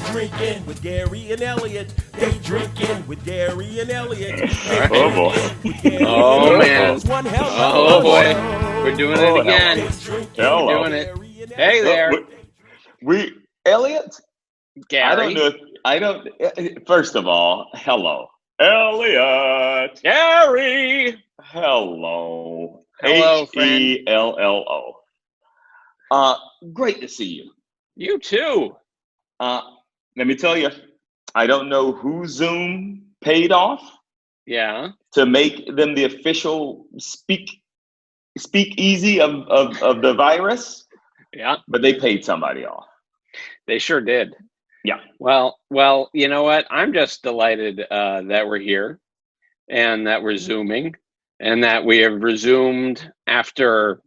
Daydrinking with Gary and Elliot. Daydrinking with Gary and Elliot. Oh boy. Oh man. One hell of Oh a boy. show. We're doing it again. We're Hello. doing it. Hey there, Elliot. Gary. First of all, hello, Elliot. Gary. Hello. Hello, friend. Hello. Great to see you. You too. Let me tell you, I don't know who Zoom paid off Yeah. to make them the official speak easy of the virus. Yeah. But they paid somebody off. They sure did. Yeah. Well, you know what? I'm just delighted that we're here and that we're Zooming and that we have resumed after,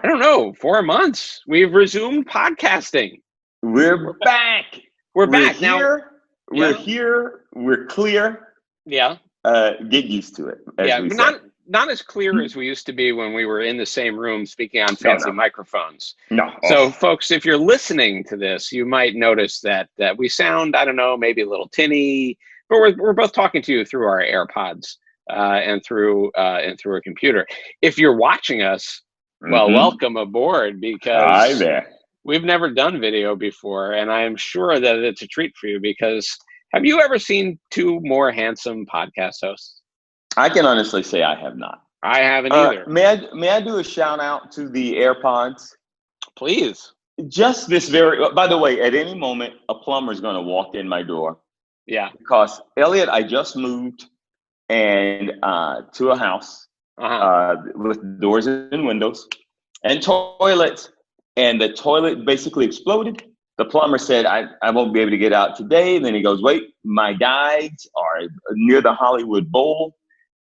I don't know, 4 months. We've resumed podcasting. We're back. We're back here. now. We're here. We're clear. Yeah. Get used to it. Yeah. Not as clear as we used to be when we were in the same room speaking on fancy microphones. No. So, folks, if you're listening to this, you might notice that we sound, I don't know, maybe a little tinny, but we're both talking to you through our AirPods and through a computer. If you're watching us, well, welcome aboard, because hi there. We've never done video before, and I am sure that it's a treat for you, because have you ever seen two more handsome podcast hosts? I can honestly say I have not. I haven't either. May I do a shout out to the AirPods? Please. Just this by the way, at any moment, a plumber is going to walk in my door. Yeah. Because, Elliot, I just moved to a house with doors and windows and toilets. And the toilet basically exploded. The plumber said, I won't be able to get out today. And then he goes, wait, my guides are near the Hollywood Bowl,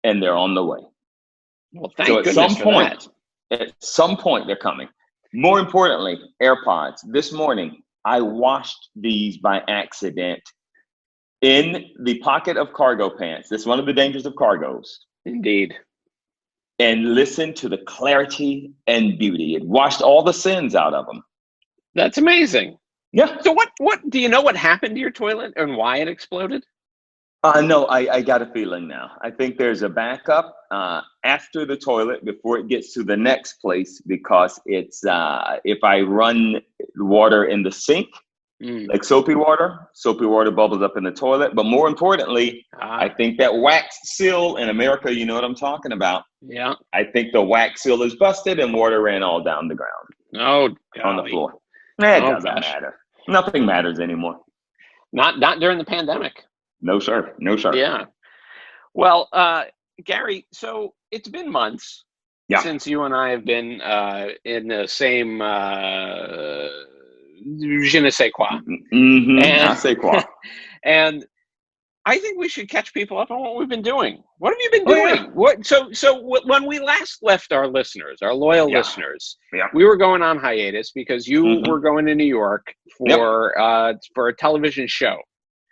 and they're on the way. Well, thank goodness for that. At some point, they're coming. More importantly, AirPods. This morning, I washed these by accident in the pocket of cargo pants. That's one of the dangers of cargos. Indeed. And listen to the clarity and beauty. It washed all the sins out of them. That's amazing. Yeah. So what do you know what happened to your toilet and why it exploded? No, I got a feeling now. I think there's a backup after the toilet before it gets to the next place, because it's if I run water in the sink, like soapy water bubbles up in the toilet. But more importantly, I think that wax seal in America, you know what I'm talking about. Yeah. I think the wax seal is busted and water ran all down the ground. Oh, on the floor. It doesn't matter. Nothing matters anymore. Not during the pandemic. No, sir. Yeah. Well, Gary, so it's been months since you and I have been in the same je ne sais quoi. I say quoi. And I think we should catch people up on what we've been doing. What have you been doing? Yeah. So when we last left our listeners, our loyal listeners, we were going on hiatus because you were going to New York for a television show.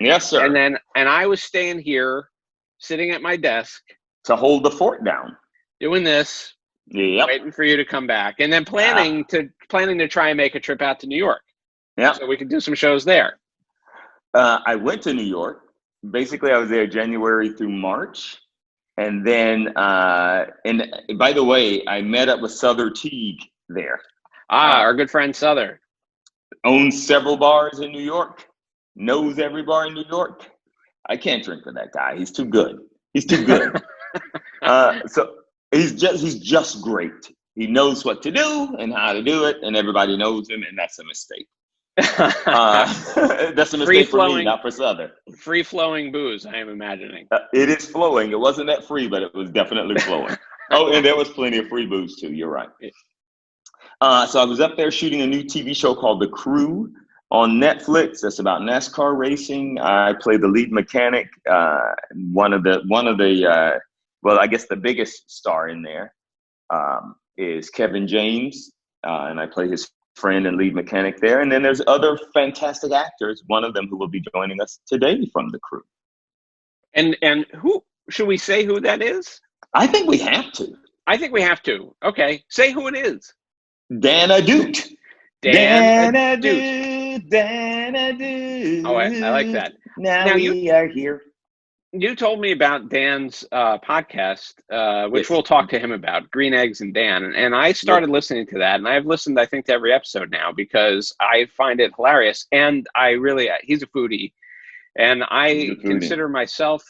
Yes, sir. And I was staying here, sitting at my desk to hold the fort down, doing this, waiting for you to come back, and then planning to try and make a trip out to New York. Yeah, so we could do some shows there. I went to New York. Basically, I was there January through March, and then and by the way, I met up with Souther Teague there. Our good friend Souther owns several bars in New York. Knows every bar in New York. I can't drink with that guy. He's too good. So he's just great. He knows what to do and how to do it, and everybody knows him, and that's a mistake. That's a mistake for me, not for Souther. Free-flowing booze, I am imagining. It is flowing. It wasn't that free, but it was definitely flowing. Oh, and there was plenty of free booze too. You're right. So I was up there shooting a new TV show called The Crew on Netflix. That's about NASCAR racing. I play the lead mechanic. One of the well, I guess the biggest star in there is Kevin James, and I play his friend and lead mechanic there. And then there's other fantastic actors, one of them who will be joining us today from The Crew. And who, should we say who that is? I think we have to. Okay, say who it is. Dan Ahdoot. Dan Ahdoot. Ahdoot, Dan Ahdoot. Oh, I like that. Now Now, we are here. you told me about Dan's podcast, which Yes. we'll talk to him about, Green Eggs and Dan. And I started listening to that, and I've listened, I think, to every episode now because I find it hilarious. And he's a foodie, and I consider myself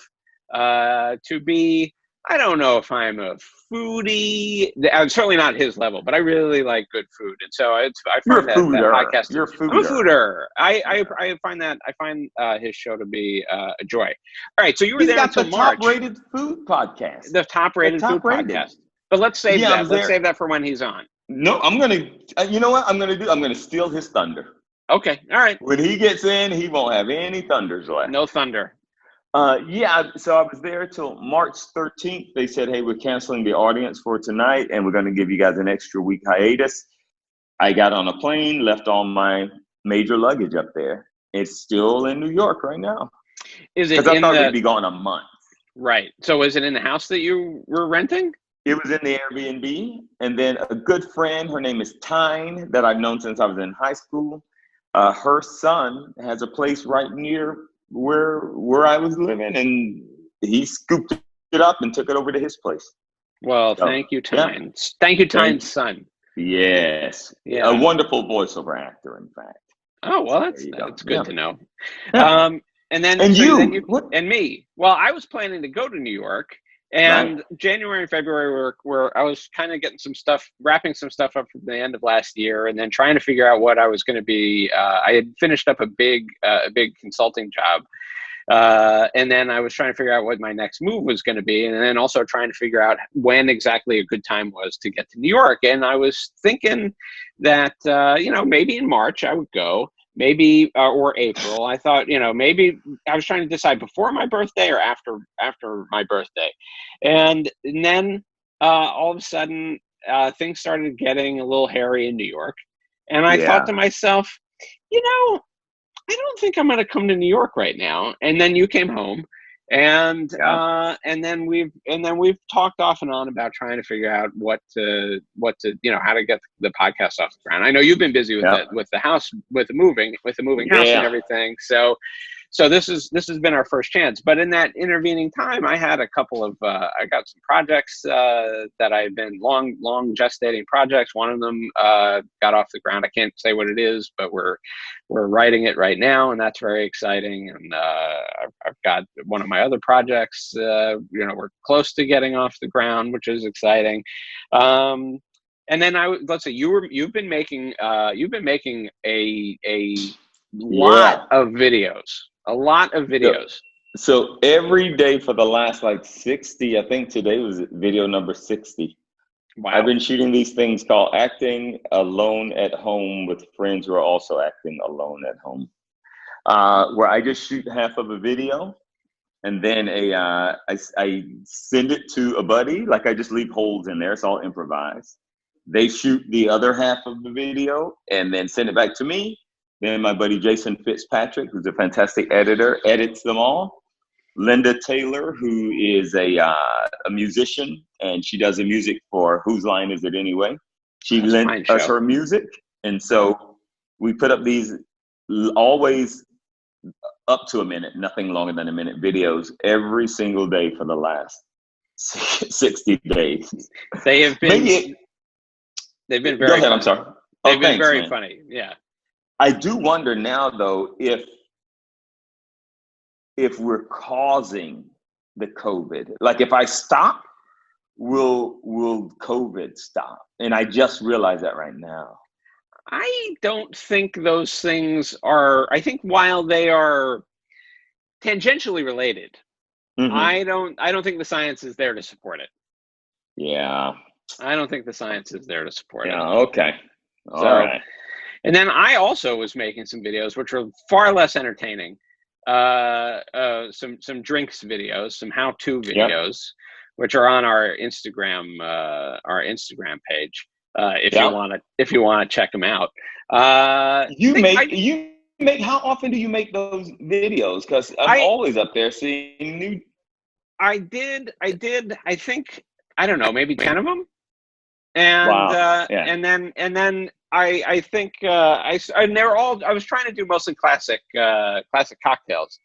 to be, I don't know if I'm a foodie. I'm certainly not his level, but I really like good food, and so I find that podcast. You're a fooder. I'm a fooder. I find his show to be a joy. All right, so you were He's there got until the March. top-rated food podcast. The top-rated food podcast. But let's save that. Let's save that for when he's on. No, I'm gonna. You know what I'm gonna do? I'm gonna steal his thunder. Okay. All right. When he gets in, he won't have any thunders left. No thunder. So I was there till March 13th. They said, hey, we're canceling the audience for tonight, and we're going to give you guys an extra week hiatus. I got on a plane, left all my major luggage up there. It's still in New York right now. Is it? Because I thought it'd be gone a month. Right. So is it in the house that you were renting? It was in the Airbnb. And then a good friend, her name is Tyne, that I've known since I was in high school. Her son has a place right near where I was living, and he scooped it up and took it over to his place. Well, thank you, Tyne. Yeah. Thank you, Tyne's son. Yes. Yeah. A wonderful voiceover actor, in fact. Oh, well, that's good to know. Yeah. And then and me. Well, I was planning to go to New York, and January and February were I was kind of getting wrapping some stuff up from the end of last year, and then trying to figure out what I was going to be. I had finished up a big consulting job, and then I was trying to figure out what my next move was going to be, and then also trying to figure out when exactly a good time was to get to New York. And I was thinking that maybe in March I would go. Maybe or April. I thought, maybe I was trying to decide before my birthday or after my birthday, and then all of a sudden things started getting a little hairy in New York, and I thought to myself, I don't think I'm going to come to New York right now. And then you came home, and then we've talked off and on about trying to figure out what to how to get the podcast off the ground. I know you've been busy with the house, with the moving house and everything. So this has been our first chance. But in that intervening time, I had a couple of I got some projects that I've been long gestating projects. One of them got off the ground. I can't say what it is, but we're writing it right now, and that's very exciting. And I've got one of my other projects. We're close to getting off the ground, which is exciting. And then let's say you've been making a lot of videos. A lot of videos. So every day for the last 60, I think today was video number 60. Wow. I've been shooting these things called Acting Alone at Home with friends who are also acting alone at home, where I just shoot half of a video, and then I send it to a buddy. I just leave holes in there. It's all improvised. They shoot the other half of the video and then send it back to me. Then my buddy Jason Fitzpatrick, who's a fantastic editor, edits them all. Linda Taylor, who is a musician, and she does the music for Whose Line Is It Anyway? She lent us her music. And so we put up these always up to a minute, nothing longer than a minute videos every single day for the last 60 days. They have been, they've been very, go ahead, I'm sorry. They've been very funny. Yeah. I do wonder now, though, if we're causing the COVID. If I stop, will COVID stop? And I just realized that right now. I don't think those things are. I think while they are tangentially related, I don't think the science is there to support it. Yeah. I don't think the science is there to support it. Yeah. Okay. All right. And then I also was making some videos which were far less entertaining. Some drinks videos, some how-to videos, which are on our Instagram page. If you want to check them out. How often do you make those videos? Because I'm always up there seeing new. I did. I think, I don't know, maybe 10 of them. And and then I think and they're all. I was trying to do mostly classic cocktails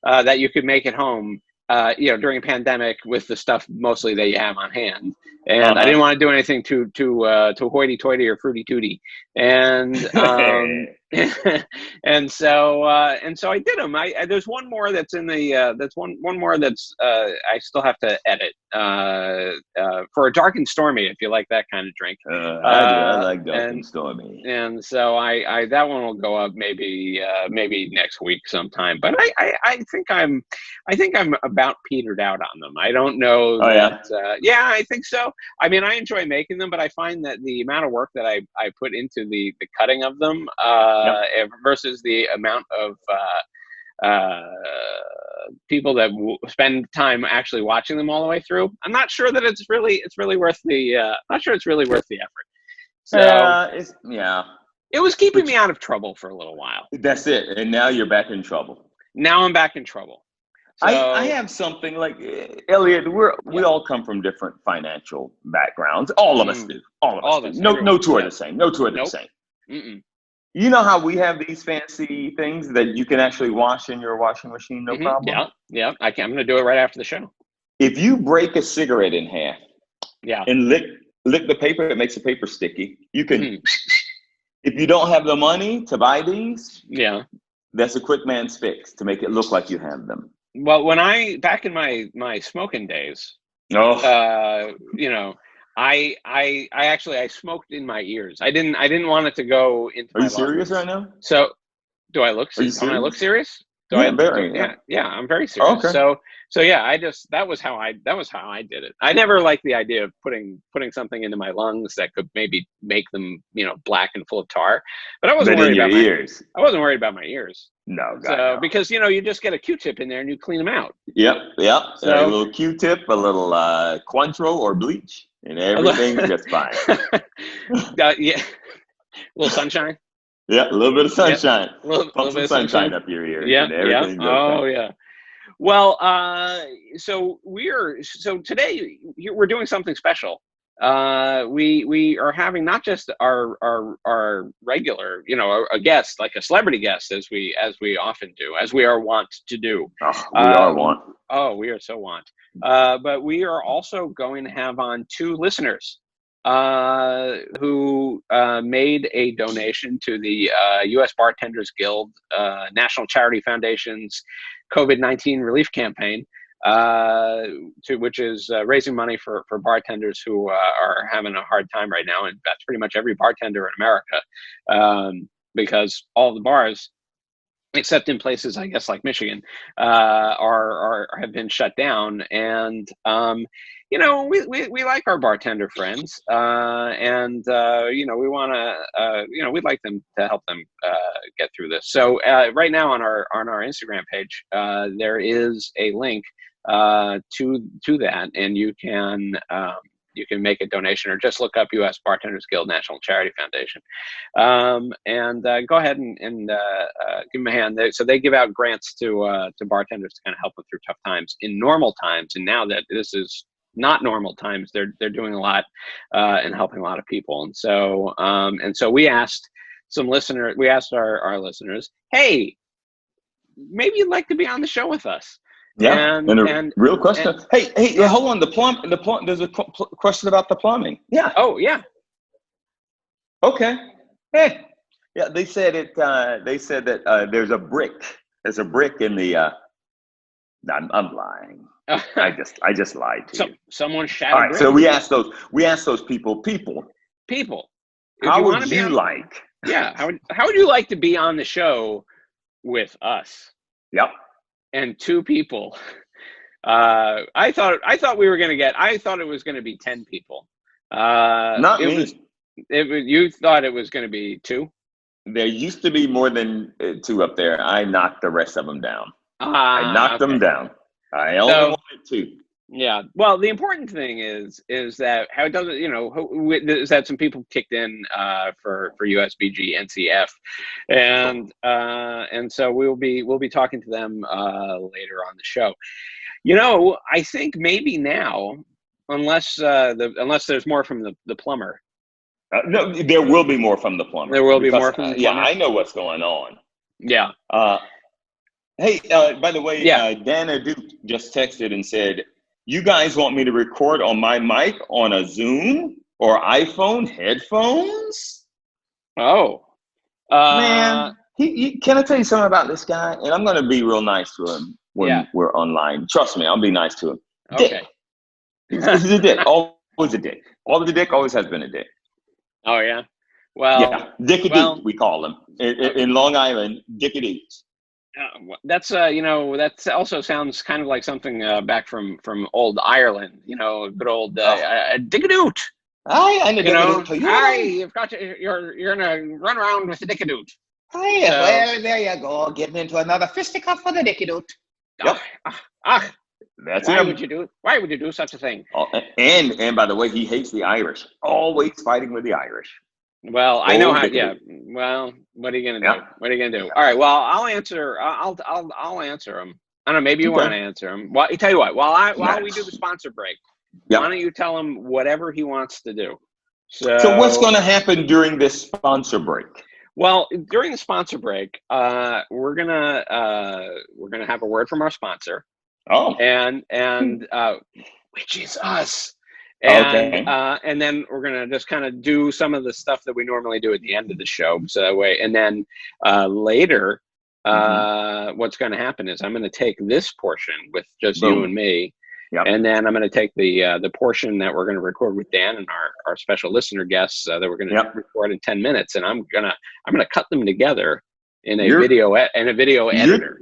that you could make at home. During a pandemic with the stuff mostly that you have on hand, and I didn't want to do anything too hoity-toity or fruity-tooty, and and so I did them. There's one more that's in the that's one more that's I still have to edit for a dark and stormy, if you like that kind of drink. I do. I like dark and stormy, and so I that one will go up maybe next week sometime. But I think I'm about petered out on them. I don't know. Yeah, I think so. I mean, I enjoy making them, but I find that the amount of work that I put into the cutting of them versus the amount of people that spend time actually watching them all the way through, I'm not sure that it's really worth the not sure it's really worth the effort. So it was keeping me out of trouble for a little while. That's it. And now you're back in trouble. Now I'm back in trouble. So, I have something like Elliot. We all come from different financial backgrounds. All of us do. All of us. No two are the same. No two are the same. Mm-mm. You know how we have these fancy things that you can actually wash in your washing machine, no problem? Yeah. I'm going to do it right after the show. If you break a cigarette in half, and lick the paper, it makes the paper sticky. You can. If you don't have the money to buy these, that's a quick man's fix to make it look like you have them. Well, when back in my smoking days, I smoked in my ears. I didn't want it to go into my lungs. Are you serious right now? So, do I look serious? Am I look serious? I'm very serious. Oh, okay. So yeah, that was how I did it. I never liked the idea of putting something into my lungs that could maybe make them, black and full of tar. But I wasn't worried about my ears. I wasn't worried about my ears. No, no. Because you just get a Q-tip in there and you clean them out. Yep. So a little Q-tip, a little Cointreau or bleach, and everything's just fine. A little sunshine. Yeah, a little bit of sunshine. A little bit of sunshine up your ears. Yeah, and everything's okay. Oh, yeah. Well, so today we're doing something special. We are having not just our regular, a guest, like a celebrity guest, as we often do, as we are wont to do. We are wont. Oh, we are so wont. But we are also going to have on two listeners who made a donation to the U.S. Bartenders Guild National Charity Foundation's COVID-19 relief campaign, which is raising money for bartenders who are having a hard time right now, and that's pretty much every bartender in America, because all the bars, except in places I guess like Michigan, have been shut down, and we like our bartender friends, and we want to, we'd like them to help them get through this. So right now on our Instagram page, there is a link to that, and you can make a donation, or just look up U.S. Bartenders Guild National Charity Foundation, and go ahead and give them a hand. So they give out grants to bartenders to kind of help them through tough times in normal times, and now that this is not normal times, they're doing a lot and helping a lot of people. And so we asked our listeners, hey, maybe you'd like to be on the show with us. Yeah, and real question. Hey, hold on. The plumb. There's a question about the plumbing. Yeah. Oh, yeah. Okay. Hey. Yeah, they said it. They said that there's a brick. There's a brick in the. I'm lying. I just lied to you. Someone shattered. All right. So we asked those people. How would you like? Yeah. How would you like to be on the show with us? Yep. And two people. I thought it was going to be 10 people. Not me. You thought it was going to be 2? There used to be more than 2 up there. I knocked the rest of them down. I knocked them down. I only wanted 2. Yeah. Well, the important thing is that how it doesn't, is that some people kicked in for USBG NCF, and so we'll be talking to them later on the show. I think maybe now, unless there's more from the plumber, No, there will be more from the plumber. There will be more from the plumber. Yeah, I know what's going on. Yeah. Hey, by the way, Dan Ahdoot just texted and said, "You guys want me to record on my mic on a Zoom or iPhone headphones?" Oh, man, can I tell you something about this guy? And I'm going to be real nice to him when we're online. Trust me, I'll be nice to him. Okay. Dick. He's a dick. Always a dick. Always a dick. Always has been a dick. Oh yeah. Well. Yeah, Dick Ahdoot, we call him in Long Island. Dick Ahdoot. That's that also sounds kind of like something back from old Ireland. Good old Dick Ahdoot. Hi, I'm a Dick Ahdoot. Hi, you've got you're gonna run around with the Dick Ahdoot. Hi, well, there you go, getting into another fisticuff for the Dick Ahdoot. Yep. That's why him. Why would you do such a thing? And by the way, he hates the Irish. Always fighting with the Irish. Well, I know how. Yeah. Well, what are you gonna do? What are you gonna do? All right. Well, I'll answer. I'll answer him. I don't know. Maybe you want to answer him. Well, I tell you what. While we do the sponsor break, why don't you tell him whatever he wants to do? So what's going to happen during this sponsor break? Well, during the sponsor break, we're gonna have a word from our sponsor. Oh. And which is us. And then we're gonna just kind of do some of the stuff that we normally do at the end of the show. So that way, and then later, what's going to happen is I'm going to take this portion with just you and me, and then I'm going to take the portion that we're going to record with Dan and our special listener guests that we're going to record in 10 minutes, and I'm gonna cut them together in a video editor.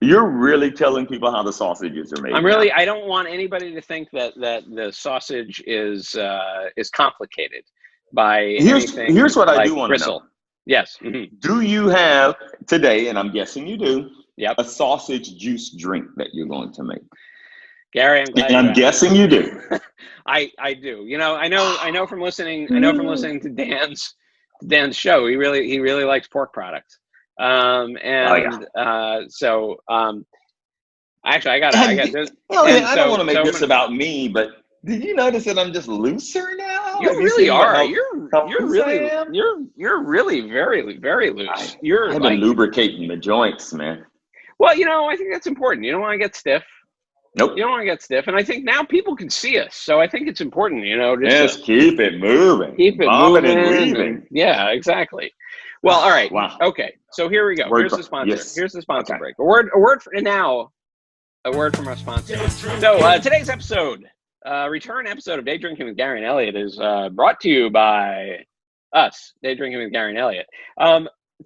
You're really telling people how the sausages are made. I don't want anybody to think that the sausage is complicated by anything. Here's what I do want to know. Yes. Do you have today, and I'm guessing you do, a sausage juice drink that you're going to make? Gary, I'm guessing you do. I do. I know from listening to Dan's show, he really likes pork products. Actually, I got this. I don't want to make this about me, but did you notice that I'm just looser now? You really are. You're really very, very loose. I've been lubricating the joints, man. Well, I think that's important. You don't want to get stiff. Nope. You don't want to get stiff. And I think now people can see us. So I think it's important, just keep it moving. Keep it moving. And weaving. Yeah, exactly. Well, all right. Wow. Okay. So here we go. Here's the sponsor. Yes. Here's the sponsor break. A word from our sponsor. So today's episode, return episode of Day Drinking with Gary and Elliot is brought to you by us, Day Drinking with Gary and Elliot.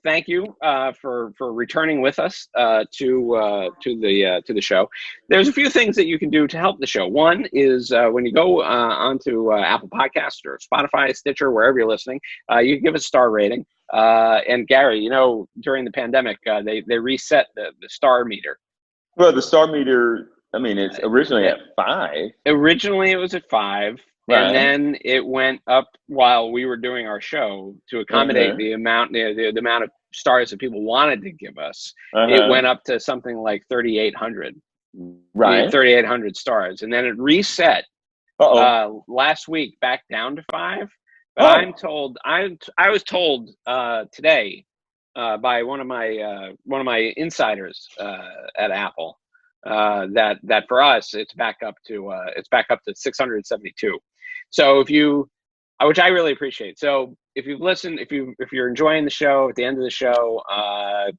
Thank you for returning with us to the show. There's a few things that you can do to help the show. One is when you go onto Apple Podcasts or Spotify, Stitcher, wherever you're listening, you can give us a star rating. And Gary, during the pandemic, they reset the star meter. Well, the star meter, it's originally at 5. Originally, it was at 5. Right. And then it went up while we were doing our show to accommodate the amount the amount of stars that people wanted to give us. It went up to something like 3,800. Right. 3,800 stars. And then it reset last week back down to 5. But I was told today by one of my insiders at Apple that for us it's back up to 672. So which I really appreciate. So if you've listened, if you're enjoying the show at the end of the show,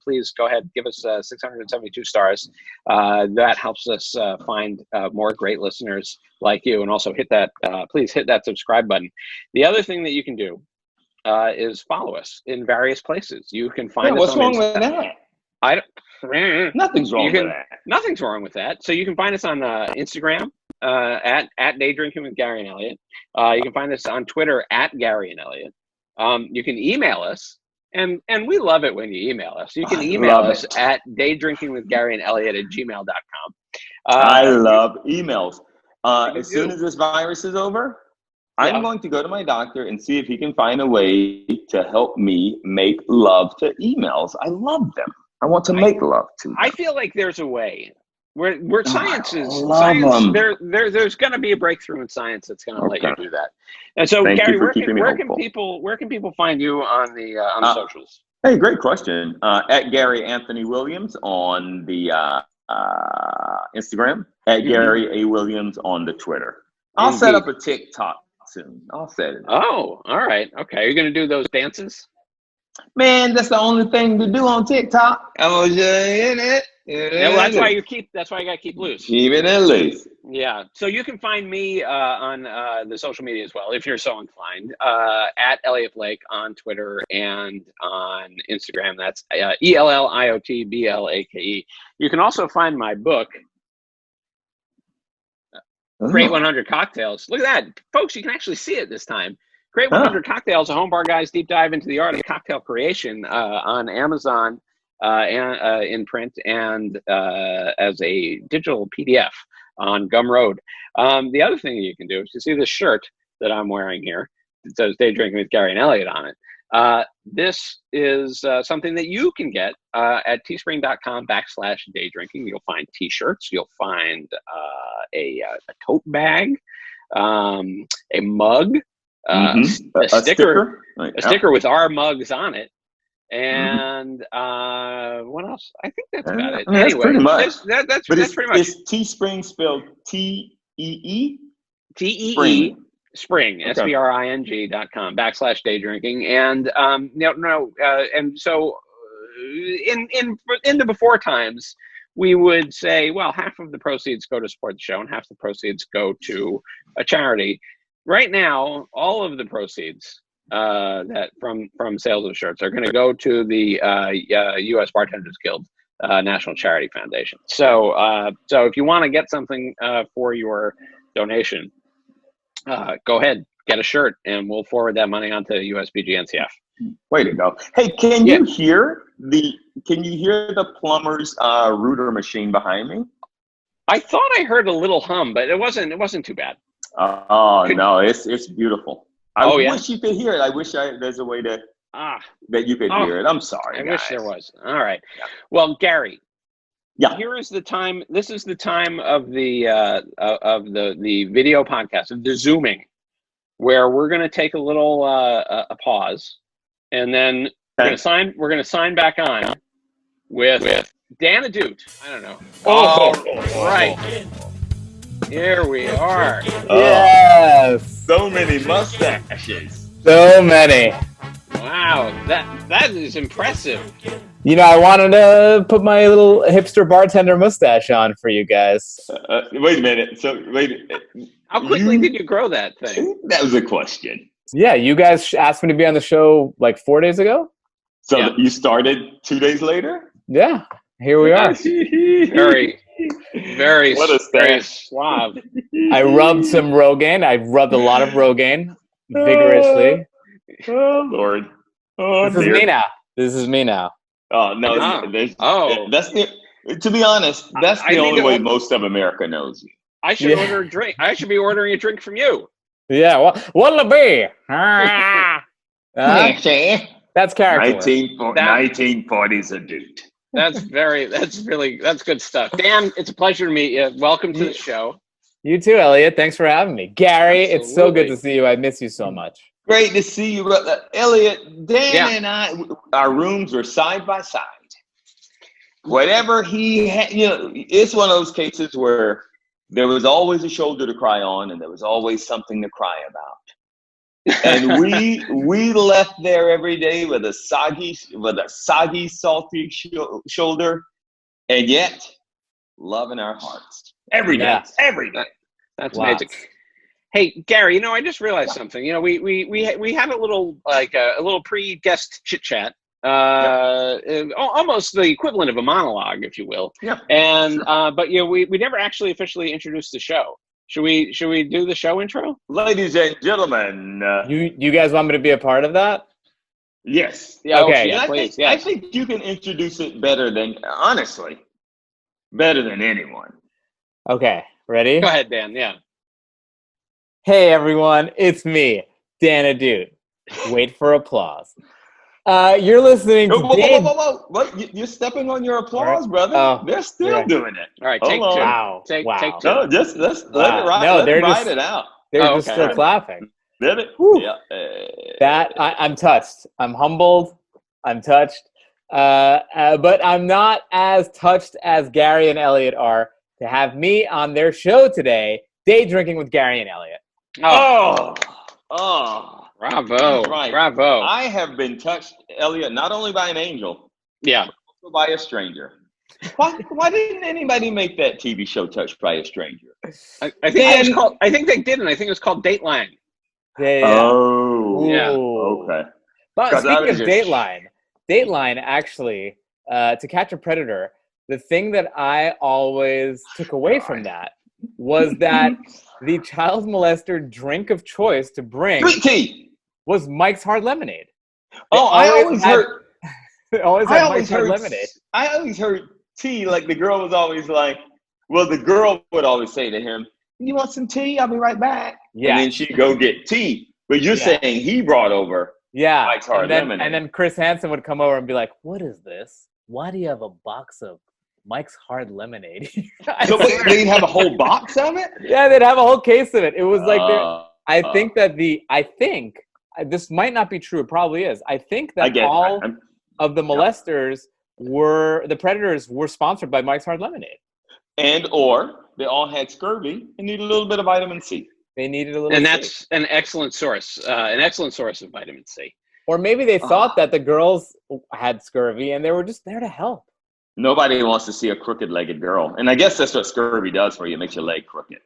please go ahead, give us 672 stars. That helps us find more great listeners like you, and also please hit that subscribe button. The other thing that you can do is follow us in various places. You can find us. What's wrong with that? Nothing's wrong with that. Nothing's wrong with that. So you can find us on Instagram at Day Drinking with Gary and Elliot. You can find us on Twitter at Gary and Elliot. You can email us, and we love it when you email us. You can email us at daydrinkingwithgaryandelliot@gmail.com. I love emails. As soon as this virus is over, I'm going to go to my doctor and see if he can find a way to help me make love to emails. I love them. I want to make love to them. I feel like there's a way. Where science is love science. 'em. There's going to be a breakthrough in science that's going to let you do that. And so, Thank you Gary, for keeping me hopeful. where can people find you on the socials? Hey, great question. At Gary Anthony Williams on the Instagram. At Gary A. Williams on the Twitter. I'll set up a TikTok soon. I'll set it up. Oh, all right. Okay. Are you going to do those dances? Man, that's the only thing to do on TikTok. I was in it. Yeah, well, that's why you got to keep loose. Keep it loose. Yeah. So you can find me on the social media as well, if you're so inclined, at Elliot Blake on Twitter and on Instagram. That's ELLIOTBLAKE. You can also find my book, Great 100 Cocktails. Look at that. Folks, you can actually see it this time. Great 100 Cocktails, a home bar guy's deep dive into the art of cocktail creation on Amazon and in print and as a digital PDF on Gumroad. The other thing you can do is you see this shirt that I'm wearing here. It says Daydrinking with Gary and Elliot on it. This is something that you can get at teespring.com/daydrinking. You'll find t-shirts. You'll find a tote bag, a mug, a sticker with our mugs on it. And what else? I think that's about it. That's pretty much. That's pretty much. Is Teespring spelled T-E-E? T-E-E. Spring, SPRING.com/daydrinking. And and so in the before times, we would say, well, half of the proceeds go to support the show and half the proceeds go to a charity. Right now, all of the proceeds that from sales of shirts are going to go to the U.S. Bartenders Guild National Charity Foundation. So if you want to get something for your donation, go ahead, get a shirt, and we'll forward that money on to USBGNCF. Way to go! Hey, can you hear the plumber's router machine behind me? I thought I heard a little hum, but it wasn't too bad. No, it's beautiful. I wish you could hear it. I wish there's a way that you could hear it. I'm sorry. I wish there was. All right. Yeah. Well, Gary. Yeah. Here is the time. This is the time of the video podcast, of the Zooming, where we're going to take a little a pause, and then we're going to sign back on with Dan Ahdoot. I don't know. Right. Here we are. Yes. So many mustaches. So many. Wow, that is impressive. You know, I wanted to put my little hipster bartender mustache on for you guys. Wait a minute. How quickly did you grow that thing? That was a question. Yeah, you guys asked me to be on the show like 4 days ago. So you started 2 days later? Yeah, here we are. Very, very, what a very suave. I rubbed some Rogaine. I rubbed a lot of Rogaine vigorously. Oh, Lord. Oh, this is me now. This is me now. Oh, no. That's to be honest, that's the only way most of America knows you. I should order a drink. I should be ordering a drink from you. Yeah, what'll it be? That's character. 1940s Ahdoot. That's good stuff. Dan, it's a pleasure to meet you. Welcome to the show. You too, Elliot. Thanks for having me. Gary, Absolutely. It's so good to see you. I miss you so much. Great to see you, brother. Elliot, Dan and I, our rooms were side by side. Whatever he had, it's one of those cases where there was always a shoulder to cry on and there was always something to cry about. And we left there every day with a soggy, salty shoulder, and yet love in our hearts every day. Every day. That's amazing. Hey, Gary, I just realized something. We had a little a little pre-guest chit chat, almost the equivalent of a monologue, if you will. Yeah. And but we never actually officially introduced the show. Should we do the show intro? Ladies and gentlemen, you guys want me to be a part of that? Yes. Yeah. Okay. Yeah, please. I think you can introduce it better than anyone. Okay. Ready? Go ahead, Dan. Yeah. Hey everyone, it's me, Dan Ahdoot. Wait for applause. You're listening to Whoa, whoa, whoa, Dave. whoa, whoa! What? You're stepping on your applause, Right. brother. Oh, They're still yeah. doing it. All right, Hold take on. two. Wow. Take Wow. two. No, just let's let Wow. it ride. No, let they're it ride just- it out. They're Oh, just okay. still All right. clapping. Let it. Whew. Yeah. That I'm touched. I'm humbled. I'm touched. But I'm not as touched as Gary and Elliot are to have me on their show today, Day Drinking with Gary and Elliot. Oh, Oh. bravo. Right. Bravo. I have been touched, Elliot, not only by an angel, Yeah. but also by a stranger. Why didn't anybody make that TV show Touched by a Stranger? I think it was called. I think they didn't. I think it was called Dateline. Yeah. Oh. Yeah. Ooh. Okay. But 'Cause I speaking of was just- Dateline actually, To Catch a Predator, the thing that I always took away from that was that the child molester drink of choice to bring Sweet tea. was Mike's Hard Lemonade. Oh, I always had- heard. They always I had always Mike's Hard heard. Lemonade. I always heard tea. Like the girl was always like, well, the girl would always say to him, "You want some tea? I'll be right back." Yeah. And then she'd go get tea. But you're Yeah. saying he brought over Yeah. Mike's Hard Lemonade. And then Chris Hansen would come over and be like, "What is this? Why do you have a box of Mike's Hard Lemonade?" So wait, they'd have a whole box of it? Yeah, they'd have a whole case of it. It was like I Uh, think this might not be true. It probably is. I think I that get all it. of the molesters the predators were sponsored by Mike's Hard Lemonade. And or they all had scurvy and need a little bit of vitamin C. They needed a little, And C. that's an excellent source of vitamin C. Or maybe they thought that the girls had scurvy and they were just there to help. Nobody wants to see a crooked-legged girl. And I guess that's what scurvy does for you. It makes your leg crooked.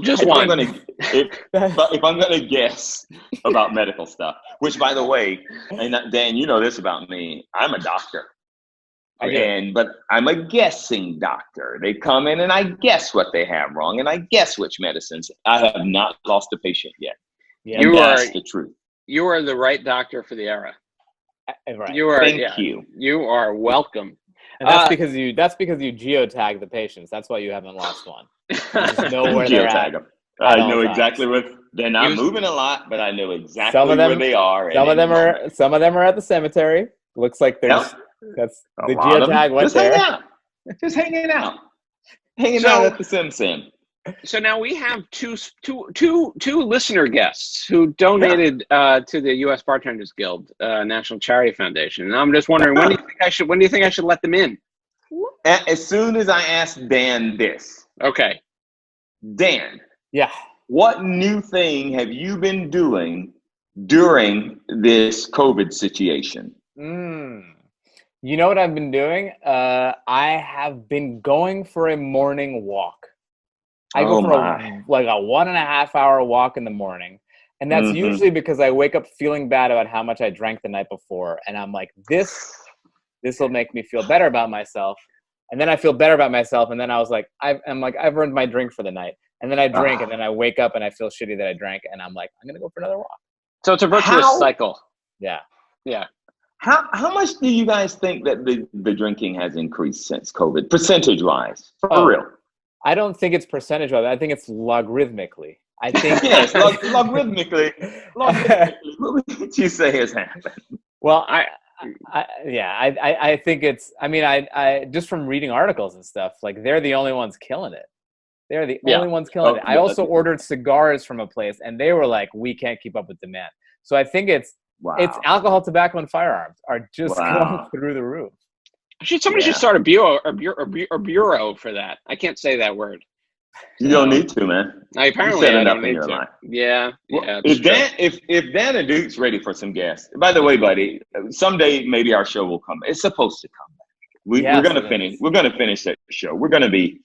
Just If one. I'm gonna guess about medical stuff, which by the way, and Dan, you know this about me, I'm a doctor. I do. But I'm a guessing doctor. They come in and I guess what they have wrong and I guess which medicines. I have not lost a patient yet. Yeah, And You that's are- the truth. You are the right doctor for the era. right. You are. Thank you. You are welcome. And that's because you geotag the patients. That's why you haven't lost one. You just know where they're Geotag at. them. at I all know times. exactly where they're not He was- moving a lot, but I know exactly Some of them- where they are. Some of them are at the cemetery. Looks like there's that's the geotag went just there. hanging out. Just hanging out. Hanging So- out at the Sim Sim. So now we have two listener guests who donated to the U.S. Bartenders Guild National Charity Foundation, and I'm just wondering when do you think I should let them in? As soon as I asked Dan this, Okay. Dan, Yeah. what new thing have you been doing during this COVID situation? You know what I've been doing? I have been going for a morning walk. I go for a 1.5 hour walk in the morning. And that's usually because I wake up feeling bad about how much I drank the night before. And I'm like, this will make me feel better about myself. And then I feel better about myself. And then I was like, I've earned my drink for the night. And then I drink and then I wake up and I feel shitty that I drank. And I'm like, I'm going to go for another walk. So it's a virtuous cycle. Yeah. Yeah. How much do you guys think that the drinking has increased since COVID, percentage-wise? For real? I don't think it's percentage-wise. I think it's logarithmically. I think Yes, logarithmically. What would you say has happened? Well, I think it's. I mean, I just from reading articles and stuff, like they're the only ones killing it. They're the only ones killing it. I also ordered cigars from a place, and they were like, "We can't keep up with demand." So I think it's alcohol, tobacco, and firearms are just going through the roof. Somebody should start a bureau for that. I can't say that word. You don't need to, man. Apparently, I don't need to. Life. Yeah. If Dan Ahdoot's ready for some guests, by the way, buddy, someday maybe our show will come. It's supposed to come back. We're gonna finish. We're gonna finish that show. We're gonna be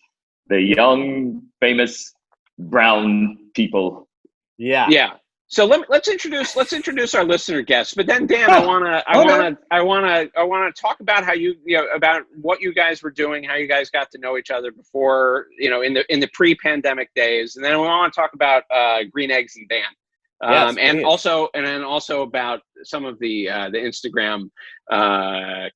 the young, famous brown people. Yeah. So let's introduce our listener guests. But then Dan, I wanna talk about how about what you guys were doing, how you guys got to know each other before, in the pre-pandemic days, and then we want to talk about Green Eggs and Dan, and also about some of the Instagram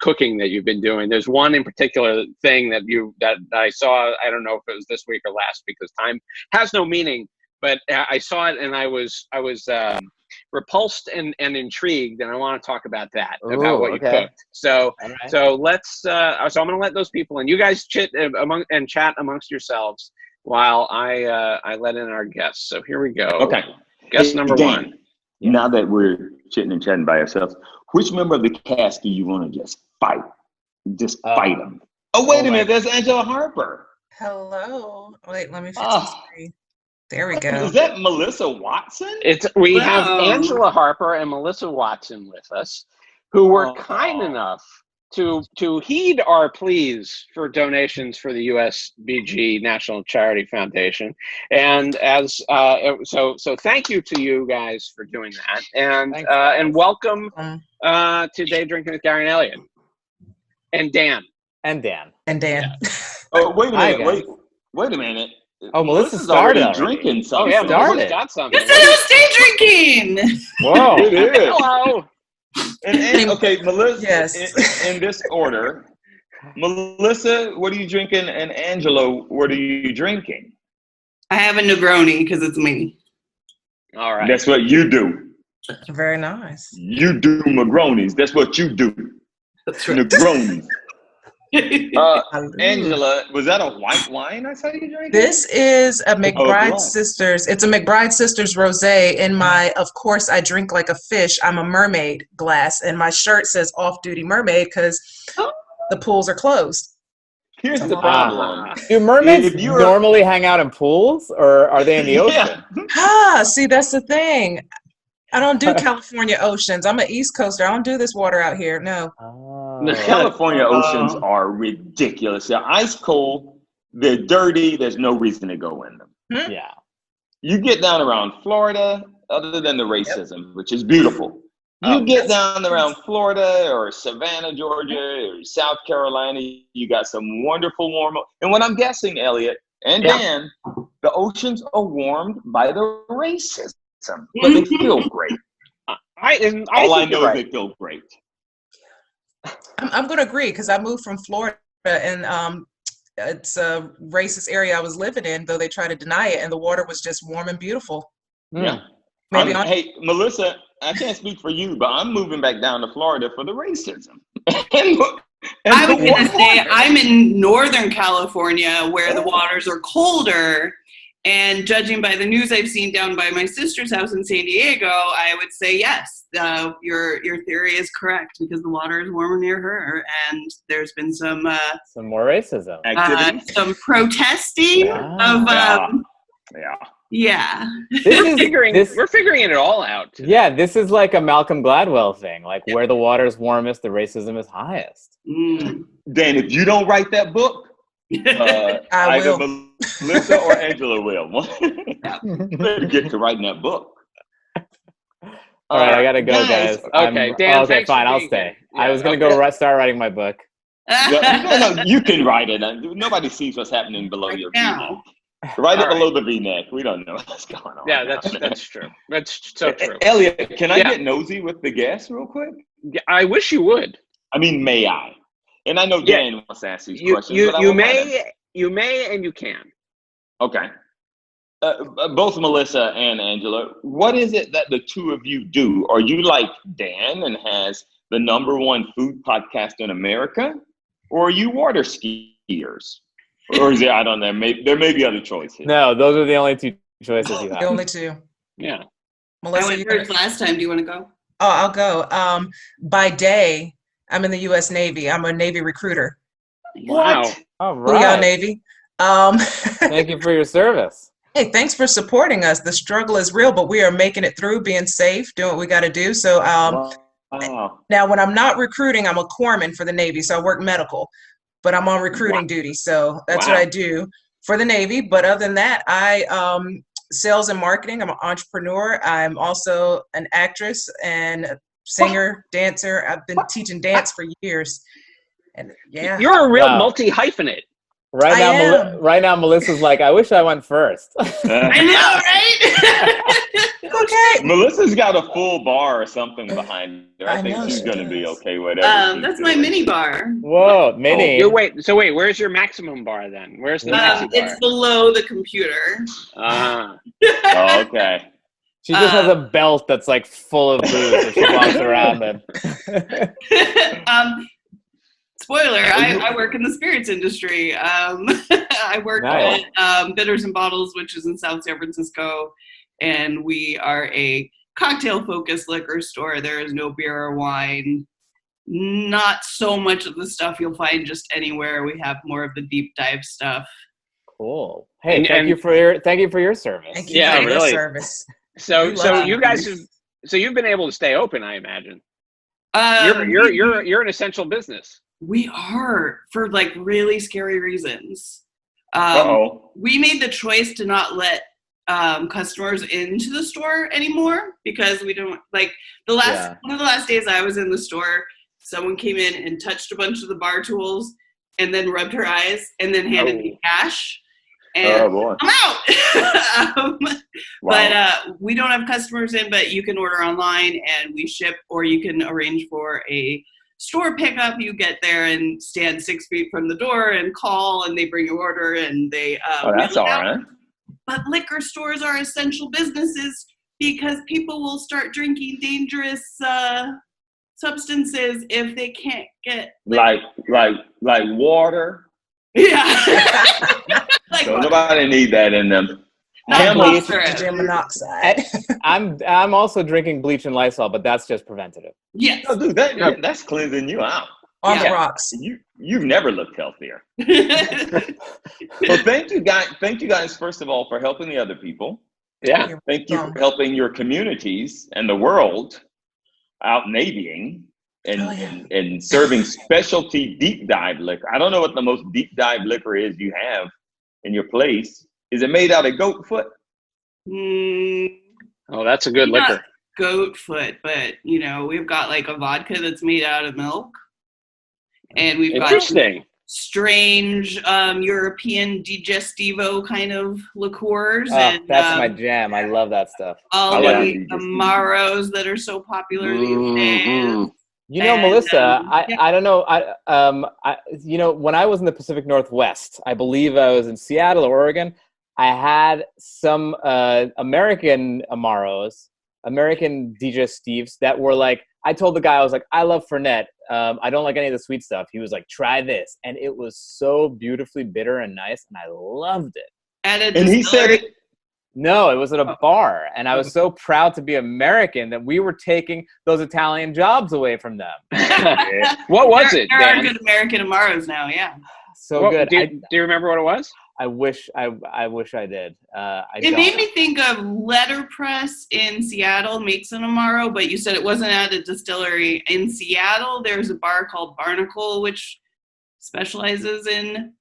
cooking that you've been doing. There's one in particular thing that I saw. I don't know if it was this week or last because time has no meaning. but I saw it and I was repulsed and intrigued, and I want to talk about that, about what you cooked. So let's so I'm going to let those people in. You guys chat amongst yourselves while I let in our guests. So here we go. Okay. Guest number one. Now that we're chitting and chatting by ourselves, which member of the cast do you want to just fight? Just fight them. Oh, wait a minute. There's Angela Harper. Hello. Wait, let me fix the screen. There we go. Is that Melissa Watson? We have Angela Harper and Melissa Watson with us, who were kind enough to heed our pleas for donations for the USBG National Charity Foundation, and so thank you to you guys for doing that, and welcome to Daydrinking with Gary and Elliot, and Dan. Yeah. Oh, wait a minute! Wait a minute! Oh, Melissa started already drinking something. Oh yeah, Melissa's got something. Yes, I was daydrinking. Whoa! It is. Hello. And okay, Melissa. Yes. In this order, Melissa, what are you drinking? And Angelo, what are you drinking? I have a Negroni because it's me. All right. That's what you do. Very nice. You do Negronis. That's what you do. That's right. Negronis. Angela, was that a white wine I saw you drinking? This is a McBride Sisters. It's a McBride Sisters rosé. In my, of course, I drink like a fish. I'm a mermaid glass, and my shirt says off-duty mermaid because the pools are closed. Here's the problem. Do mermaids normally hang out in pools, or are they in the ocean? See, that's the thing. I don't do California oceans. I'm an East Coaster. I don't do this water out here. No. The California oceans are ridiculous. They're ice cold. They're dirty. There's no reason to go in them. Yeah. You get down around Florida, other than the racism, which is beautiful. You get down around Florida or Savannah, Georgia, or South Carolina, you got some wonderful warm. And what I'm guessing, Elliot and Dan, the oceans are warmed by the racism. But they feel great. All I know is they feel great. I'm going to agree because I moved from Florida, and it's a racist area I was living in, though they try to deny it, and the water was just warm and beautiful. Yeah. Hey, Melissa, I can't speak for you, but I'm moving back down to Florida for the racism. I was going to say, I'm in Northern California where the waters are colder. And judging by the news I've seen down by my sister's house in San Diego, I would say yes, your theory is correct because the water is warmer near her, and there's been some more racism, some protesting of yeah. We're figuring it all out today. Yeah, this is like a Malcolm Gladwell thing, like where the water is warmest, the racism is highest. Dan, if you don't write that book, I will. Either Melissa or Angela will. Better get to writing that book. All right, I gotta go, guys. Okay, Dan. Okay, fine. I'll stay. I was gonna go start writing my book. No, you can write it. Nobody sees what's happening below your V-neck. Write it below the V-neck. We don't know what's going on. Yeah, that's true. That's so true. Elliot, can I get nosy with the guests real quick? Yeah, I wish you would. I mean, may I? And I know Dan wants to ask these questions. You may and you can. Okay. Both Melissa and Angela, what is it that the two of you do? Are you like Dan and has the #1 food podcast in America? Or are you water skiers? Or is it, I don't know, there may be other choices. No, those are the only two choices you have. The only two. Yeah. Melissa, I went first last time. Do you want to go? Oh, I'll go. By day, I'm in the U.S. Navy. I'm a Navy recruiter. Wow. All right. Booyah, Navy. Thank you for your service. Hey, thanks for supporting us. The struggle is real, but we are making it through, being safe, doing what we got to do. So now when I'm not recruiting, I'm a corpsman for the Navy. So I work medical, but I'm on recruiting duty. So that's what I do for the Navy. But other than that, I sales and marketing. I'm an entrepreneur. I'm also an actress and singer, dancer. I've been teaching dance for years. And you're a real multi-hyphenate. Right now, Melissa's like, I wish I went first. I know, right? Okay. Melissa's got a full bar or something behind her. I think know she's she going to be does. okay, whatever. That's my mini bar. Whoa, mini. Wait, where's your maximum bar then? Where's the maxi bar? It's below the computer. Oh, okay. She just has a belt that's like full of booze that she walks around in. Spoiler, I work in the spirits industry. I work at Bitters and Bottles, which is in South San Francisco, and we are a cocktail-focused liquor store. There is no beer or wine. Not so much of the stuff you'll find just anywhere. We have more of the deep dive stuff. Cool. Hey, thank you for your service. Thank you for your service. So you guys you've been able to stay open, I imagine. You're an essential business. We are, for like really scary reasons. We made the choice to not let customers into the store anymore because we don't like one of the last days I was in the store, someone came in and touched a bunch of the bar tools and then rubbed her eyes and then handed me cash. And I'm out. But we don't have customers in, but you can order online and we ship, or you can arrange for a store pickup. You get there and stand 6 feet from the door and call, and they bring your order and they. That's all right. But liquor stores are essential businesses because people will start drinking dangerous substances if they can't get like water. Yeah. So nobody need that in them. Nitrogen monoxide. I'm also drinking bleach and Lysol, but that's just preventative. Yes. Oh, dude, that's cleansing you out. On the rocks. You've never looked healthier. Well, thank you guys first of all for helping the other people. Yeah. Thank you for helping your communities and the world out navying and serving specialty deep dive liquor. I don't know what the most deep dive liquor is you have in your place. Is it made out of goat foot? Oh, that's a good liquor. Goat foot, but we've got like a vodka that's made out of milk, and we've got strange European digestivo kind of liqueurs. That's my jam. I love that stuff. All the Amaros that are so popular these days. Melissa, I don't know. When I was in the Pacific Northwest, I believe I was in Seattle or Oregon, I had some American Amaros, American digestives that were like, I told the guy, I was like, I love Fernet. I don't like any of the sweet stuff. He was like, try this. And it was so beautifully bitter and nice, and I loved it. And he said it. No, it was at a bar, and I was so proud to be American that we were taking those Italian jobs away from them. What was it? There are good American Amaros now, yeah. So good. Do you remember what it was? I wish I did. It made me think of Letterpress in Seattle makes an Amaro, but you said it wasn't at a distillery. In Seattle, there's a bar called Barnacle, which specializes in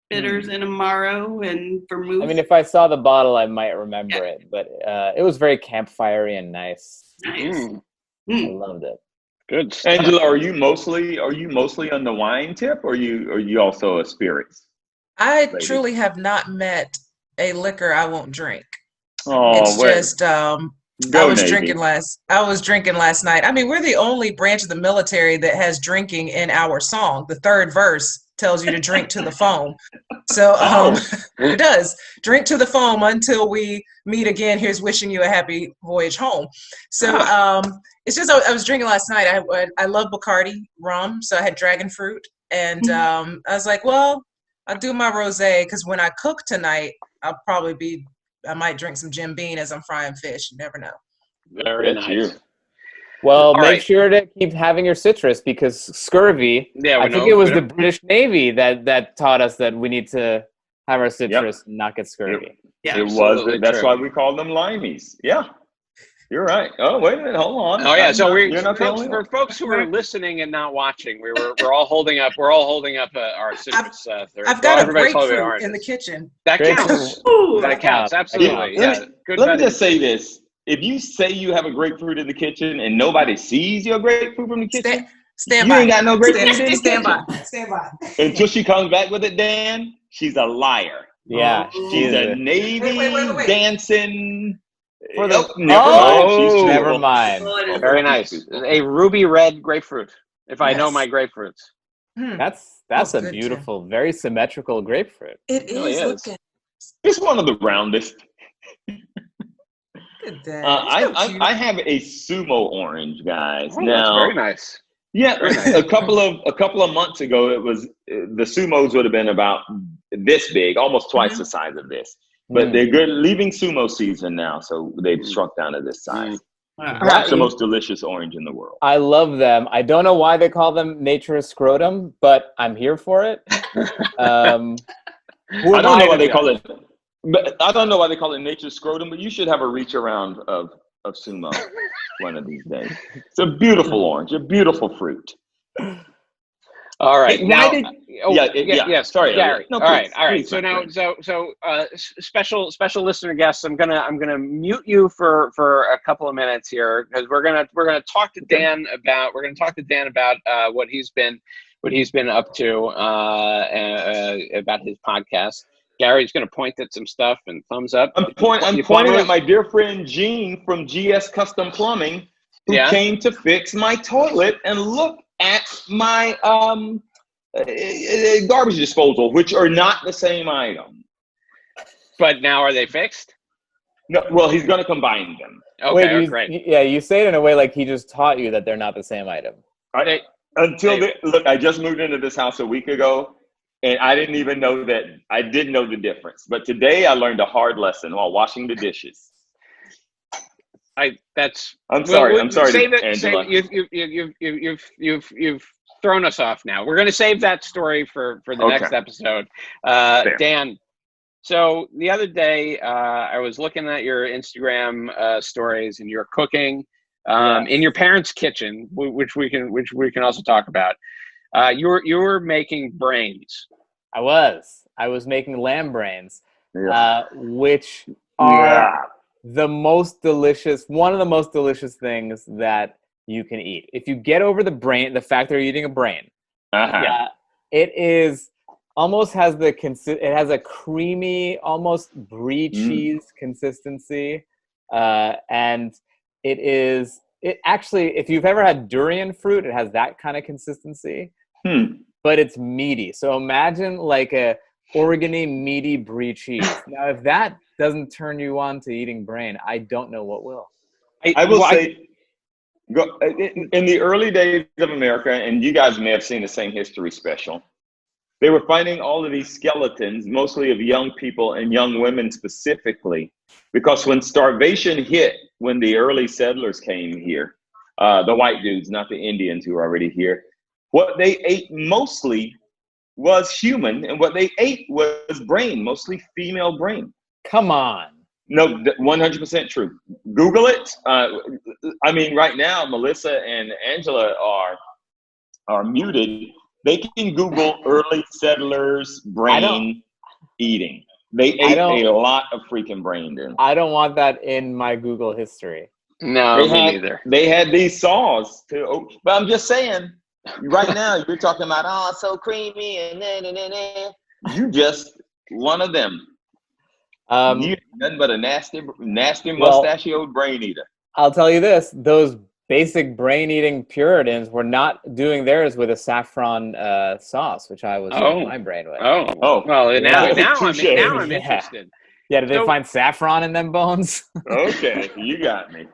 bitters and Amaro and vermouth. I mean, if I saw the bottle, I might remember it, but it was very campfirey and nice. Nice. I loved it. Good stuff. Angela, are you mostly on the wine tip, or are you also a spirits? I truly have not met a liquor I won't drink. Oh, it's just I was drinking last night. I mean, we're the only branch of the military that has drinking in our song. The third verse tells you to drink to the foam. So it does. Drink to the foam until we meet again. Here's wishing you a happy voyage home. So it's just I was drinking last night. I love Bacardi rum, so I had dragon fruit, and I was like, well, I'll do my rosé because when I cook tonight, I might drink some Jim Beam as I'm frying fish. You never know. Very nice. Well, make sure to keep having your citrus because scurvy. Yeah, I think it was the British Navy that taught us that we need to have our citrus and not get scurvy. Yeah, it was. That's why we call them limeys. Yeah, you're right. Oh, wait a minute, hold on. Oh yeah, so for folks who are listening and not watching, we're all holding up our citrus. I've got a grapefruit in the kitchen. That counts. That counts. Absolutely. Let me just say this. If you say you have a grapefruit in the kitchen and nobody sees your grapefruit from the kitchen, stand by. You ain't got no grapefruit in the Stand kitchen. by. Until she comes back with it, Dan, she's a liar. Yeah, She's a Navy Wait. dancing. For the- never mind. She's too Never old. mind. Oh, it is. Very nice. A ruby red grapefruit. If I know Yes. my grapefruits. That's Oh, a good, beautiful, very symmetrical grapefruit. It really is. is. Look at It's one of the roundest. that. I have a sumo orange, guys. Oh, now, that's very nice. yeah, Very nice. a couple of months ago, it was the sumos would have been about this big, almost twice the size of this. But they're good, leaving sumo season now, so they've shrunk down to this size. Perhaps the most delicious orange in the world. I love them. I don't know why they call them nature's scrotum, but I'm here for it. I don't know why they call it. But I don't know why they call it nature's scrotum. But you should have a reach around of sumo one of these days. It's a beautiful orange, a beautiful fruit. All right. Now, Sorry, Gary. no, All right. please, So my now, friend. special listener guests. I'm gonna mute you for a couple of minutes here because we're gonna talk to Dan about what he's been up to about his podcast. Gary's gonna point at some stuff and thumbs up. I'm pointing at my dear friend Gene from GS Custom Plumbing, who came to fix my toilet, and look at my garbage disposal, which are not the same item. But now are they fixed? No, well, he's going to combine them. Okay, great. Yeah, you say it in a way like he just taught you that they're not the same item. Look, I just moved into this house a week ago, and I didn't even know that. I didn't know the difference. But today I learned a hard lesson while washing the dishes. I'm sorry, Angela. You've thrown us off now. We're going to save that story for the next episode. Dan, so the other day I was looking at your Instagram stories, and you're cooking in your parents' kitchen, which we can also talk about. You were making brains. I was making lamb brains, which are one of the most delicious things that you can eat. If you get over the fact that you're eating a brain, it is almost it has a creamy, almost brie cheese consistency, and it actually, if you've ever had durian fruit, it has that kind of consistency, but it's meaty. So imagine like a organy, meaty brie cheese. Now, if that doesn't turn you on to eating brain, I don't know what will. I will say, in the early days of America, and you guys may have seen the same history special, they were finding all of these skeletons, mostly of young people and young women specifically, because when starvation hit, when the early settlers came here, the white dudes, not the Indians who were already here, what they ate mostly was human, and what they ate was brain, mostly female brain. Come on. No, 100% true. Google it. I mean, right now, Melissa and Angela are muted. They can Google early settlers brain eating. They ate a lot of freaking brain, dude. I don't want that in my Google history. No, me neither. They had these saws too. But I'm just saying, right now, you're talking about, oh, it's so creamy and you just one of them. You're nothing but a nasty mustachioed brain eater. I'll tell you this: those basic brain-eating Puritans were not doing theirs with a saffron sauce, which I was eating my brain with. Well, now I'm interested. Yeah, did they find saffron in them bones? Okay, you got me.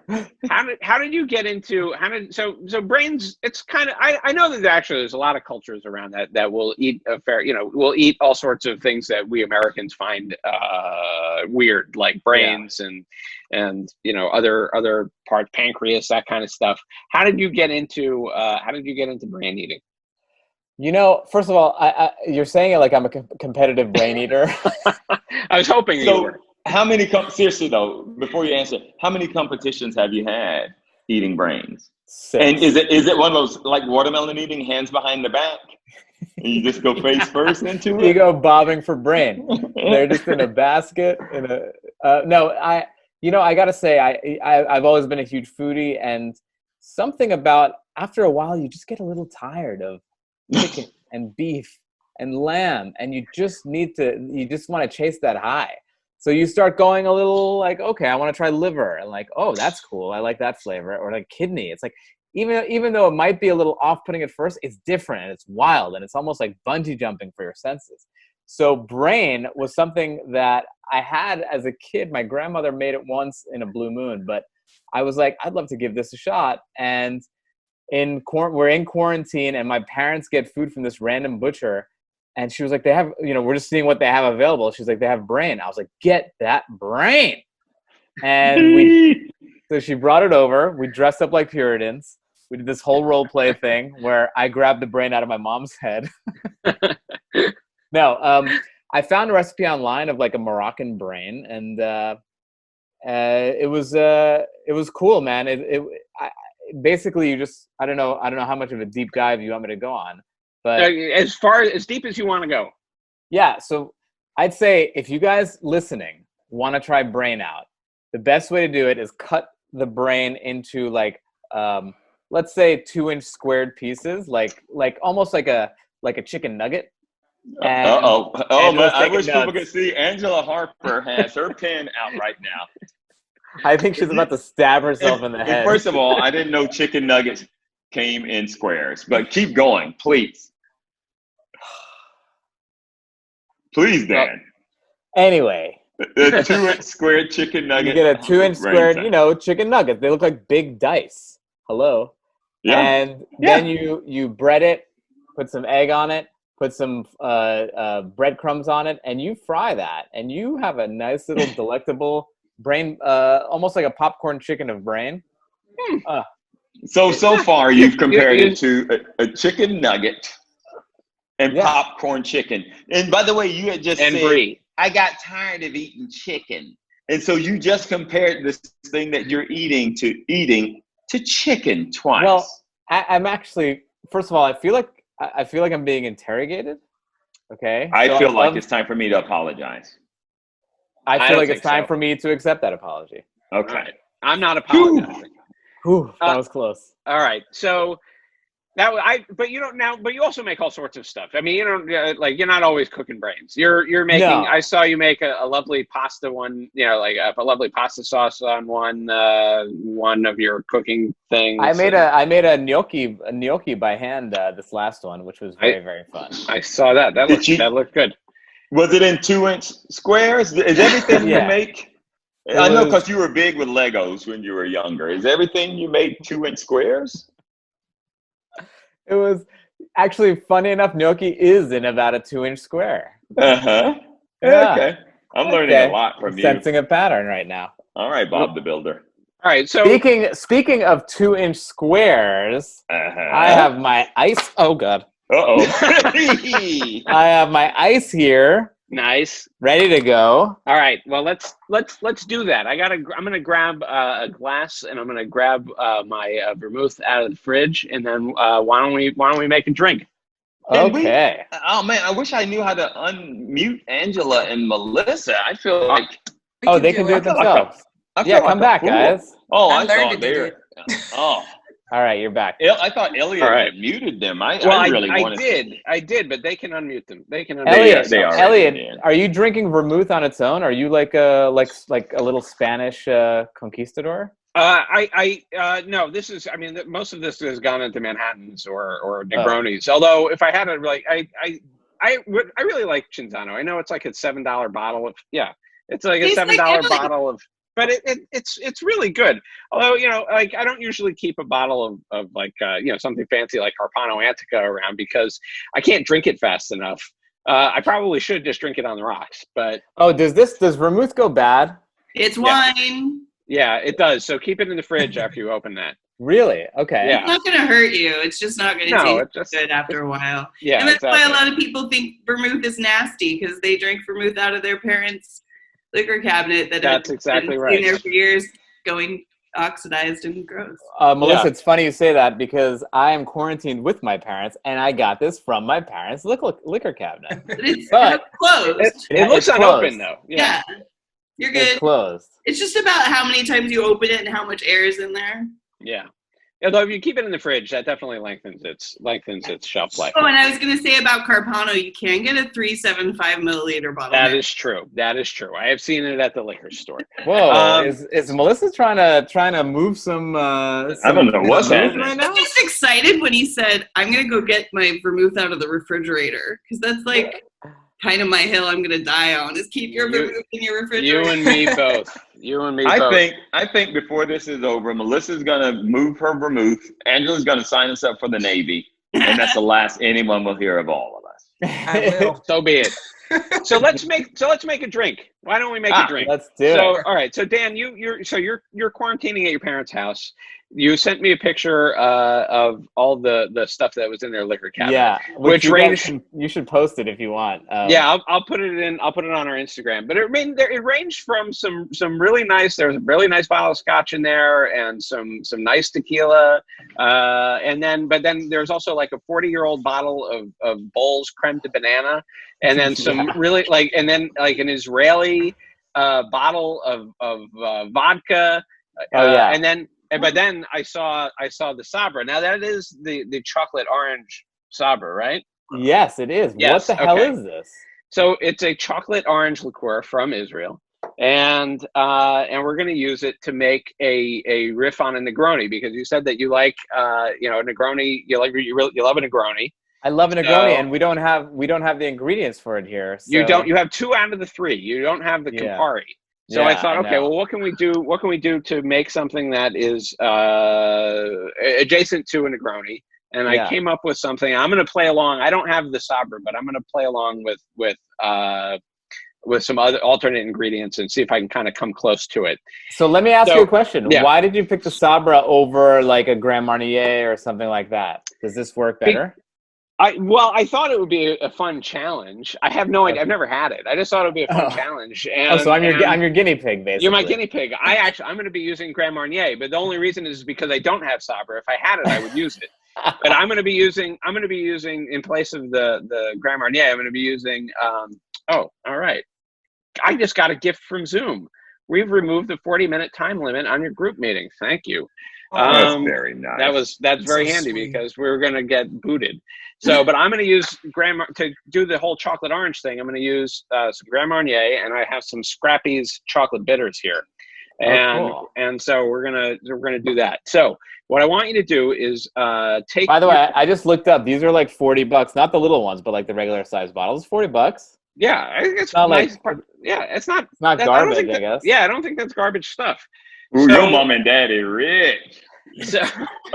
How did you get into so brains? It's kind of I know that there's a lot of cultures around that will eat will eat all sorts of things that we Americans find weird, like brains and other parts, pancreas, that kind of stuff. How did you get into brain eating? First of all, you're saying it like I'm a competitive brain eater. I was hoping you were. How many, seriously though, before you answer, how many competitions have you had eating brains? 6. And is it one of those like watermelon eating, hands behind the back? And you just go face first into it? You go bobbing for brain. They're just in a basket. I gotta say, I've always been a huge foodie, and something about after a while you just get a little tired of chicken and beef and lamb, and you just want to chase that high. So you start going a little like, okay, I want to try liver, and like, oh, that's cool, I like that flavor. Or like kidney. It's like, even though it might be a little off-putting at first, it's different and it's wild, and it's almost like bungee jumping for your senses. So brain was something that I had as a kid. My grandmother made it once in a blue moon, but I was like, I'd love to give this a shot. And we're in quarantine, and my parents get food from this random butcher, and she was like, they have, we're just seeing what they have available. She's like, they have brain. I was like, get that brain. And so she brought it over. We dressed up like Puritans. We did this whole role play thing where I grabbed the brain out of my mom's head. No, I found a recipe online of like a Moroccan brain, and it was cool, man. Basically, you just, I don't know how much of a deep dive you want me to go on, but as deep as you want to go. Yeah, so I'd say if you guys listening want to try brain out, the best way to do it is cut the brain into like, let's say 2-inch squared pieces, like almost like a chicken nugget. But I wish people could see Angela Harper has her pen out right now. I think she's about to stab herself in the head. First of all, I didn't know chicken nuggets came in squares, but keep going, please. Please, Dan. Anyway. The 2-inch squared chicken nugget. You get a 2-inch squared, chicken nuggets. They look like big dice. Hello. Yeah. And then you bread it, put some egg on it, put some breadcrumbs on it, and you fry that, and you have a nice little delectable brain, almost like a popcorn chicken of brain. So far you've compared it to a chicken nugget and popcorn chicken. And by the way, you had just said, brie. I got tired of eating chicken. And so you just compared this thing that you're eating to chicken twice. Well, I'm actually, first of all, I feel like I'm being interrogated. Okay. I feel like it's time for me to apologize. I feel like it's time for me to accept that apology. Okay. Right. I'm not apologizing. That was close. All right. So but you also make all sorts of stuff. I mean, you're not always cooking brains. You're making, no. I saw you make a lovely pasta one, like a lovely pasta sauce on one of your cooking things. I made a gnocchi by hand, this last one, which was very, very fun. I saw that. That looked good. Was it in 2-inch squares? Is everything you make? I know because you were big with Legos when you were younger. Is everything you make 2-inch squares? It was actually, funny enough, gnocchi is in about a 2-inch square. Uh-huh. Yeah. Okay. I'm learning a lot from you. Sensing a pattern right now. All right, Bob the Builder. All right. So speaking of 2-inch squares, I have my ice. Oh God. Uh-oh. I have my ice here. Nice. Ready to go. All right. Well, let's do that. I'm gonna grab a glass, and I'm gonna grab my vermouth out of the fridge, and then why don't we make a drink? Okay. Oh man, I wish I knew how to unmute Angela and Melissa. I feel like they can do it themselves. Come back, guys. Oh, I thought they were. Oh. All right, you're back. I thought Elliot had muted them. I did, but they can unmute them. They can unmute them. Elliot, are you drinking vermouth on its own? Are you like a little Spanish conquistador? No. This is. I mean, most of this has gone into Manhattans or Negronis. Although, if I had it, I really like Cinzano. I know it's like a $7 bottle. It's like a $7 bottle of. But it's really good. Although, I don't usually keep a bottle of something fancy like Carpano Antica around because I can't drink it fast enough. I probably should just drink it on the rocks. But does vermouth go bad? It's wine. Yeah, it does. So keep it in the fridge after you open that. Really? Okay. Yeah. It's not going to hurt you. It's just not going to taste good after a while. Yeah, and that's why a lot of people think vermouth is nasty because they drink vermouth out of their parents' liquor cabinet that's exactly right. Been there for years, going oxidized and gross. Melissa, it's funny you say that because I am quarantined with my parents, and I got this from my parents' liquor cabinet. It's closed. It looks unopened, though. Yeah, you're good. It's closed. It's just about how many times you open it and how much air is in there. Yeah, Although if you keep it in the fridge, that definitely lengthens its shelf life. Oh, and I was going to say about Carpano, you can get a 375 milliliter bottle. That is true. That is true. I have seen it at the liquor store. Whoa, is Melissa trying to move some? I don't know what's happening right now. I'm just excited when he said, "I'm going to go get my vermouth out of the refrigerator," because that's like kind of my hill. I'm going to die on is keep your vermouth in your refrigerator. You and me both. I think before this is over, Melissa's gonna move her vermouth. Angela's gonna sign us up for the Navy, and that's the last anyone will hear of all of us. I will. So be it. So let's make a drink. Why don't we make a drink? Let's do it. All right. So Dan, you're quarantining at your parents' house. You sent me a picture of all the stuff that was in their liquor cabinet. Yeah, which ranged. You should post it if you want. Yeah, I'll put it in. I'll put it on our Instagram. But it ranged from some really nice. There was a really nice bottle of scotch in there, and some nice tequila. But then there's also like a 40-year-old bottle of Bols Creme de Banana, and then some really and then an Israeli bottle of vodka. But then I saw the Sabra. Now that is the chocolate orange Sabra, right? Yes, it is. Yes, what the hell is this? So it's a chocolate orange liqueur from Israel, and we're going to use it to make a riff on a Negroni, because you said that you like Negroni. You love a Negroni. I love a Negroni, and we don't have the ingredients for it here. So. You have 2 out of the 3. You don't have the Campari. So I thought, okay, well, what can we do? What can we do to make something that is adjacent to a Negroni? And I came up with something. I'm going to play along. I don't have the Sabra, but I'm going to play along with some other alternate ingredients and see if I can kind of come close to it. So let me ask you a question. Yeah. Why did you pick the Sabra over like a Grand Marnier or something like that? Does this work better? I thought it would be a fun challenge. I have no idea. I've never had it. I just thought it would be a fun challenge. So I'm your guinea pig, basically. You're my guinea pig. I'm going to be using Grand Marnier, but the only reason is because I don't have Sabra. If I had it, I would use it. But I'm going to be using in place of the Grand Marnier. I'm going to be using. All right. I just got a gift from Zoom. We've removed the 40-minute time limit on your group meeting. Thank you. That's very nice. That's very so handy sweet. because we were going to get booted. So, but I'm going to use to do the whole chocolate orange thing. I'm going to use some Grand Marnier, and I have some Scrappy's chocolate bitters here, and so we're gonna do that. So, what I want you to do is take. By the way, I just looked up. These are like $40, not the little ones, but like the regular size bottles. $40. Yeah, it's not nice. like it's not garbage. I guess. Yeah, I don't think that's garbage stuff. Ooh, your mom and daddy rich. So,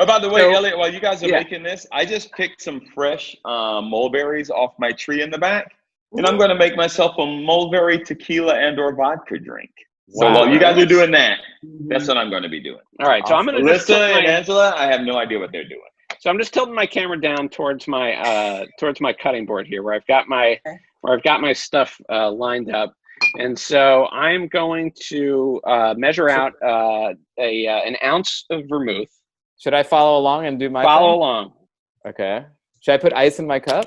by the way, Elliot, while you guys are making this, I just picked some fresh mulberries off my tree in the back, and I'm going to make myself a mulberry tequila and/or vodka drink. So while you guys are doing that, that's what I'm going to be doing. All right, so I'm going to Melissa and Angela, I have no idea what they're doing. So I'm just tilting my camera down towards my cutting board here, where I've got my stuff lined up. And so I'm going to measure out an ounce of vermouth. Should I follow along and do my Follow thing? along. Okay. Should I put ice in my cup?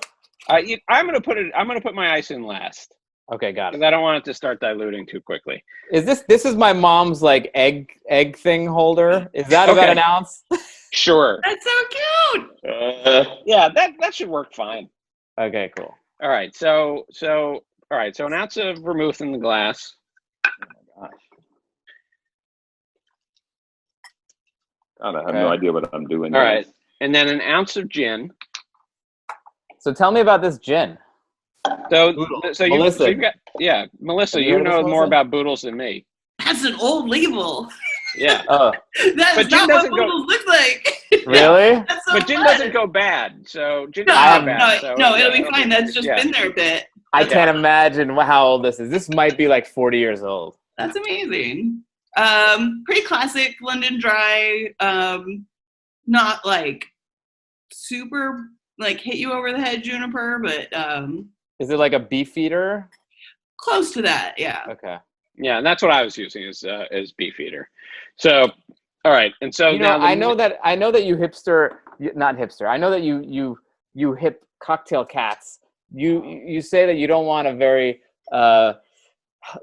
I'm going to put my ice in last. Okay, got it. Because I don't want it to start diluting too quickly. This is my mom's like egg thing holder. Is that about an ounce? Sure. That's so cute. Yeah, that should work fine. Okay, cool. All right. So an ounce of vermouth in the glass. Oh my gosh. God, I have no idea what I'm doing. All right. And then an ounce of gin. So tell me about this gin. So Melissa. you've got Melissa, you know more about boodles than me. That's an old label. Yeah. That's not what boodles look like. Really? But gin doesn't go bad. So gin No, doesn't go bad. it'll be fine. That's just been there a bit. I can't imagine how old this is. This might be like 40 years old. That's amazing. Pretty classic London dry. Not like super like hit you over the head juniper, but is it like a Beefeater? Close to that, yeah. Okay. Yeah, and that's what I was using as Beefeater. So, all right, and so I know that you not hipster. I know that you hip cocktail cats. You say that you don't want a very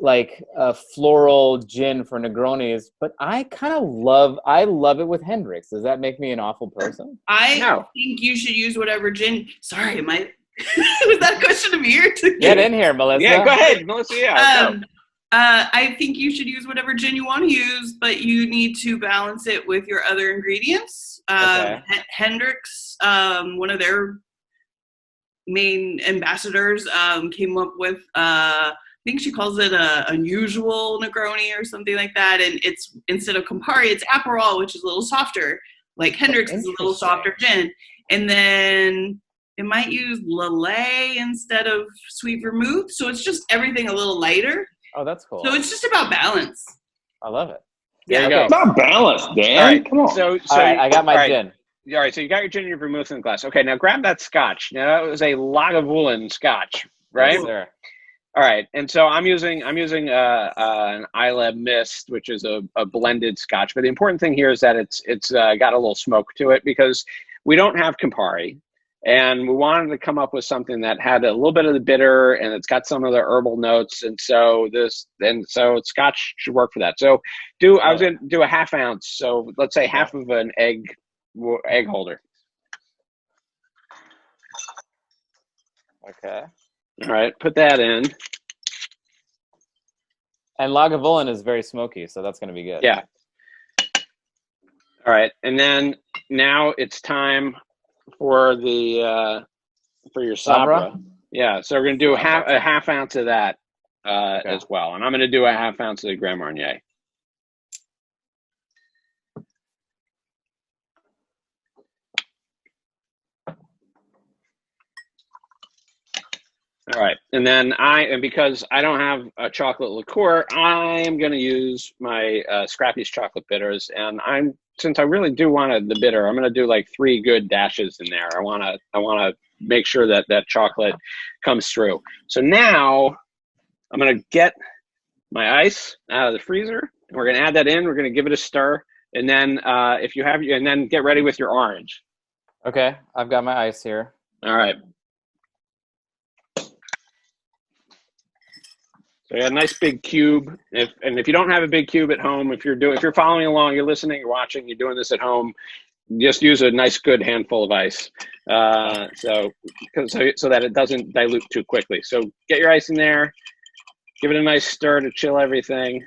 like a floral gin for Negronis, but I love it with Hendrix. Does that make me an awful person? I think you should use whatever gin. Sorry, am I? Was that a question of me or to Get in here, Melissa. Yeah, go ahead, Melissa. Yeah. Go. I think you should use whatever gin you want to use, but you need to balance it with your other ingredients. Okay. Hendrix, one of their main ambassadors, came up with, I think she calls it a unusual Negroni or something like that. And it's, instead of Campari, it's Aperol, which is a little softer. Like Hendrix is a little softer gin. And then it might use Lillet instead of sweet vermouth. So it's just everything a little lighter. Oh, that's cool. So it's just about balance. I love it. There you go. It's not balanced, Dan. All right. Come on. So All right, I got my gin. All right, so you got your gin and your vermouth in the glass. Okay, now grab that scotch. Now that was a Lagavulin scotch, right? Yes, sir. All right, and so I'm using an Islay Mist, which is a blended scotch. But the important thing here is that it's got a little smoke to it, because we don't have Campari, and we wanted to come up with something that had a little bit of the bitter, and it's got some of the herbal notes, and so scotch should work for that. So I was going to do a half ounce. So let's say half of an egg holder. Okay. All right, put that in. And Lagavulin is very smoky, so that's going to be good. Yeah. All right, and then now it's time for the for your Sabra. Yeah, so we're going to do a half ounce of that as well, and I'm going to do a half ounce of the Grand Marnier. All right, and then because I don't have a chocolate liqueur, I'm going to use my Scrappy's chocolate bitters, and since I really do want the bitter, I'm going to do like 3 good dashes in there. I want to make sure that chocolate comes through. So now I'm going to get my ice out of the freezer, and we're going to add that in. We're going to give it a stir, and then and then get ready with your orange. Okay, I've got my ice here. All right. So you got a nice big cube. If you don't have a big cube at home, if you're following along, you're listening, you're watching, you're doing this at home, just use a nice good handful of ice, so that it doesn't dilute too quickly. So get your ice in there, give it a nice stir to chill everything.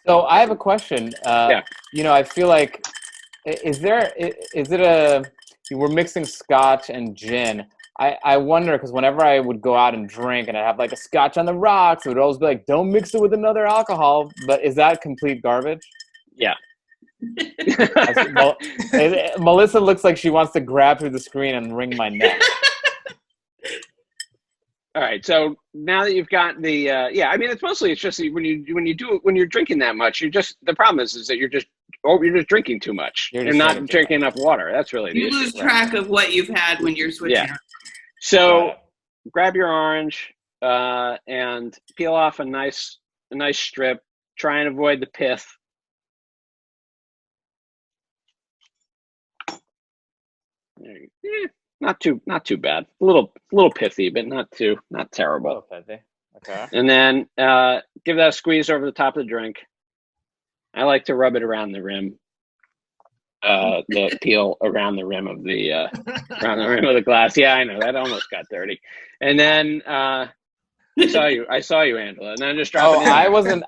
So I have a question. Yeah. I feel like we're mixing scotch and gin. I wonder, because whenever I would go out and drink and I'd have like a scotch on the rocks, it would always be like, don't mix it with another alcohol. But is that complete garbage? Yeah. Melissa looks like she wants to grab through the screen and wring my neck. All right. So now that you've got the, it's just when you're drinking that much, the problem is that you're just drinking too much. You're not drinking enough water. That's really the issue. You lose track of what you've had when you're switching. Yeah. So grab your orange and peel off a nice strip. Try and avoid the pith. Not too bad. A little pithy, but not terrible. A little pithy. Okay. And then give that a squeeze over the top of the drink. I like to rub it around the rim. The peel around the rim of the glass. Yeah, I know that almost got dirty. And then I saw you, Angela. And then just drop it in. I wasn't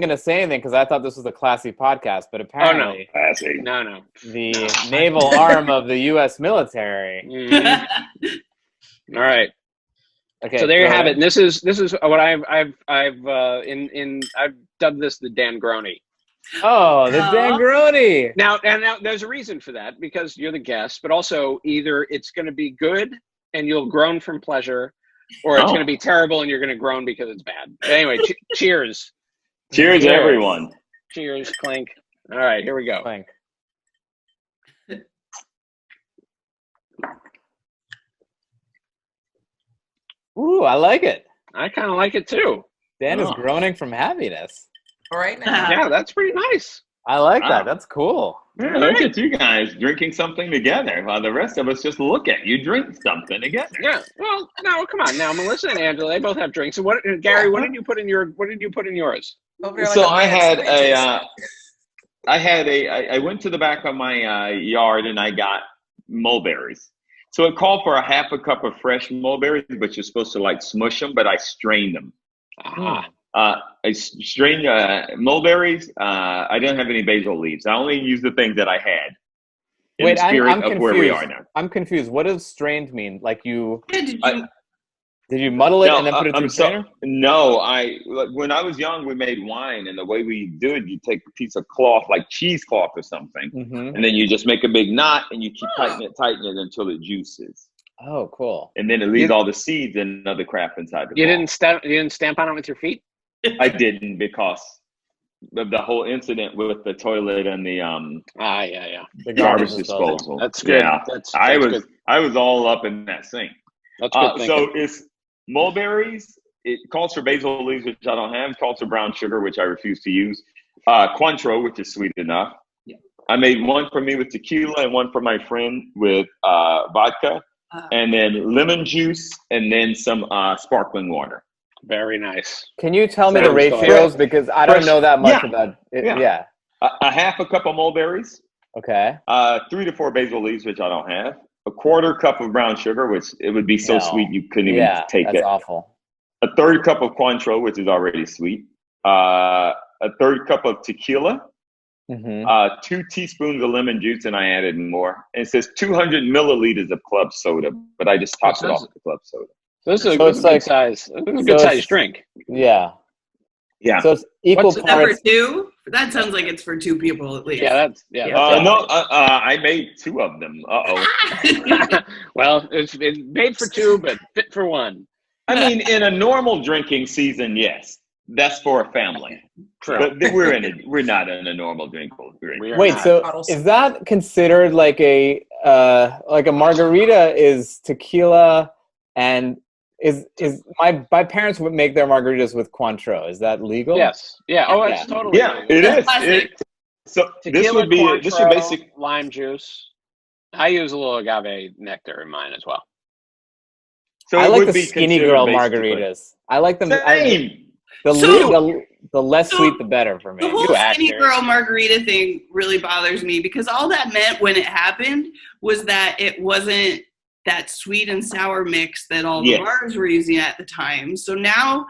going to say anything because I thought this was a classy podcast, but apparently, classy. No. The naval arm of the U.S. military. Mm-hmm. All right. Okay. So there you have it. And this is what I've dubbed this the Dangroni. Oh, the Dangroni. Now there's a reason for that, because you're the guest, but also either it's going to be good and you'll groan from pleasure, or it's going to be terrible and you're going to groan because it's bad. Anyway, cheers. Cheers, everyone. Cheers, clink. All right, here we go. Clink. Ooh, I like it. I kind of like it too. Dan is groaning from happiness. Right now. Yeah, that's pretty nice. I like Wow. that. That's cool. Yeah, look at you guys drinking something together while the rest of us just look at you drink something together. Yeah. Well, no, come on. Now, Melissa and Angela, they both have drinks. So what, Gary? What did you put in yours? Over there like So a I mad had scientist. I went to the back of my yard and I got mulberries. So it called for a half a cup of fresh mulberries, but you're supposed to like smush them, but I strained them. Ah. I strained mulberries. I didn't have any basil leaves. I only used the things that I had. In Wait, the spirit I'm of confused. where we are now. I'm confused. What does strained mean? Like you Yeah, did you muddle it and then put it through I'm the strainer? No, when I was young, we made wine, and the way we do it, you take a piece of cloth, like cheesecloth or something, Mm-hmm. and then you just make a big knot, and you keep tightening it until it juices, Oh, cool. and then it leaves all the seeds and other crap inside the You cloth. didn't stamp on it with your feet? I didn't because of the whole incident with the toilet and the Yeah. The garbage disposal. That's good. Yeah, That's I good. was all up in that sink. That's good thinking. So it's mulberries. It calls for basil leaves, which I don't have. It calls for brown sugar, which I refuse to use. Cointreau, which is sweet enough. Yeah. I made one for me with tequila and one for my friend with vodka, and then lemon juice, and then some sparkling water. Very nice. Can you tell me the Sounds ratios? Because I don't know that much about it. Yeah. Yeah. A half a cup of mulberries, Okay. 3 to 4 basil leaves, which I don't have. A quarter cup of brown sugar, which it would be so No. sweet you couldn't even take that's it. awful. A third cup of Cointreau, which is already sweet. A third cup of tequila. Mm-hmm. 2 teaspoons of lemon juice, and I added more. And it says 200 milliliters of club soda, but I just topped it off with the club soda. So this is a So it's good like- size. This is a good size drink. Yeah. Yeah. So it's equal What's Is that for parts. two? That sounds like it's for 2 people at least. That's I made 2 of them. Well, it's made for 2, but fit for 1. I mean, in a normal drinking season, yes, that's for a family. True. But we're not in a normal drinking. Wait, so Bottles. is that considered like a margarita is tequila and is my parents would make their margaritas with Cointreau. Is that legal? Yes. Yeah. Oh, it's Yeah. totally. Yeah, legal. it That's is. classic. So Tequila, this would be Cointreau, basic. lime juice. I use a little agave nectar in mine as well. So I it like would the be skinny considered girl basically- margaritas. I like them. Same. The less So- sweet, the better for me. The whole You skinny actor. girl margarita thing really bothers me because all that meant when it happened was that it wasn't that sweet and sour mix that all the Yes. bars were using at the time. So now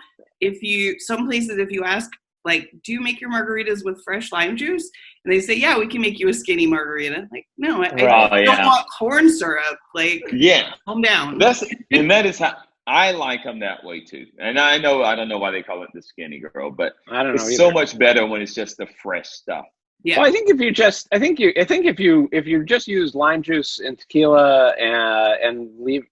some places, if you ask, like, do you make your margaritas with fresh lime juice? And they say, yeah, we can make you a skinny margarita. Like, no, I Right. don't want corn syrup. Like, Yeah. calm down. That is how I like them that way too. And I don't know why they call it the skinny girl, but I don't know. it's either. so much better when it's just the fresh stuff. Yeah. Well, I think if you just use lime juice and tequila and leave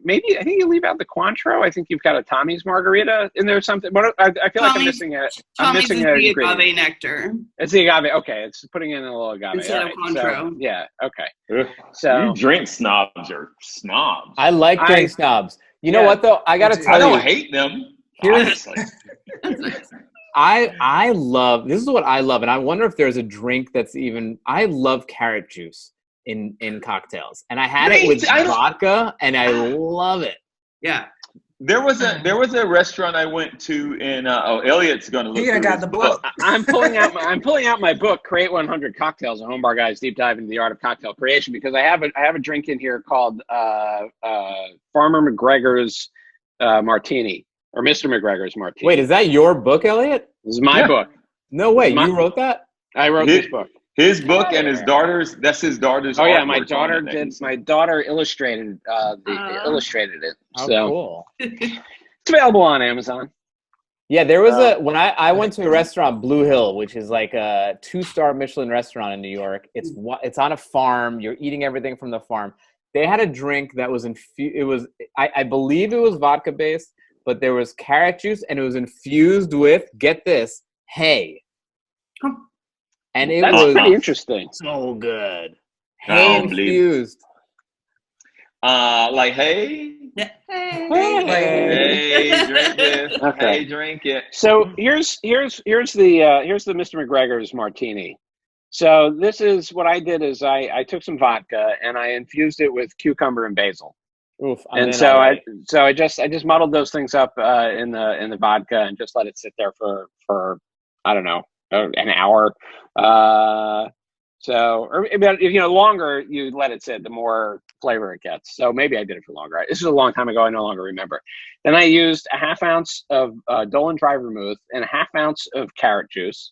maybe I think you leave out the Cointreau. I think you've got a Tommy's margarita in there or something. But I feel like I'm missing it. I'm Tommy's missing is an the ingredient. agave nectar It's the agave. Okay, it's putting in a little agave instead All of right, Cointreau. So, yeah. Okay. Ugh. So You drink snobs are snobs. I like drink snobs. You know what though? I gotta tell I you. don't hate them. Honestly. That's nice. I love, this is what I love, and I wonder if there's a drink that's even, I love carrot juice in cocktails, and I had it with vodka, and I love it. Yeah. There was a restaurant I went to in Elliot's gonna look. He done through got his the book. I'm pulling out my book, Create 100 Cocktails: A Homebar Guy's Deep Dive into the Art of Cocktail Creation, because I have a drink in here called Farmer McGregor's Martini, or Mr. McGregor's Martini. Wait, is that your book, Elliot? This is my book. No way, My- you wrote that? I wrote this book. His book and his daughter's. That's his daughter's. Oh yeah, artwork my daughter illustrated illustrated it. Oh, So cool. it's available on Amazon. Yeah, there was when I went to a restaurant, Blue Hill, which is like a 2-star Michelin restaurant in New York. It's on a farm. You're eating everything from the farm. They had a drink that was I believe it was vodka based, but there was carrot juice and it was infused with, get this, hay. And it That's was pretty interesting. so good. I Hay don't believe it. infused. Like, hey, drink this. Okay. Hey, drink it. So here's the Mr. McGregor's Martini. So this is what I did is I took some vodka and I infused it with cucumber and basil. Oof, And so I just muddled those things up in the vodka and just let it sit there for I don't know, an hour. Or if longer you let it sit, the more flavor it gets. So maybe I did it for longer. This is a long time ago. I no longer remember. Then I used a half ounce of Dolan dry vermouth and a half ounce of carrot juice.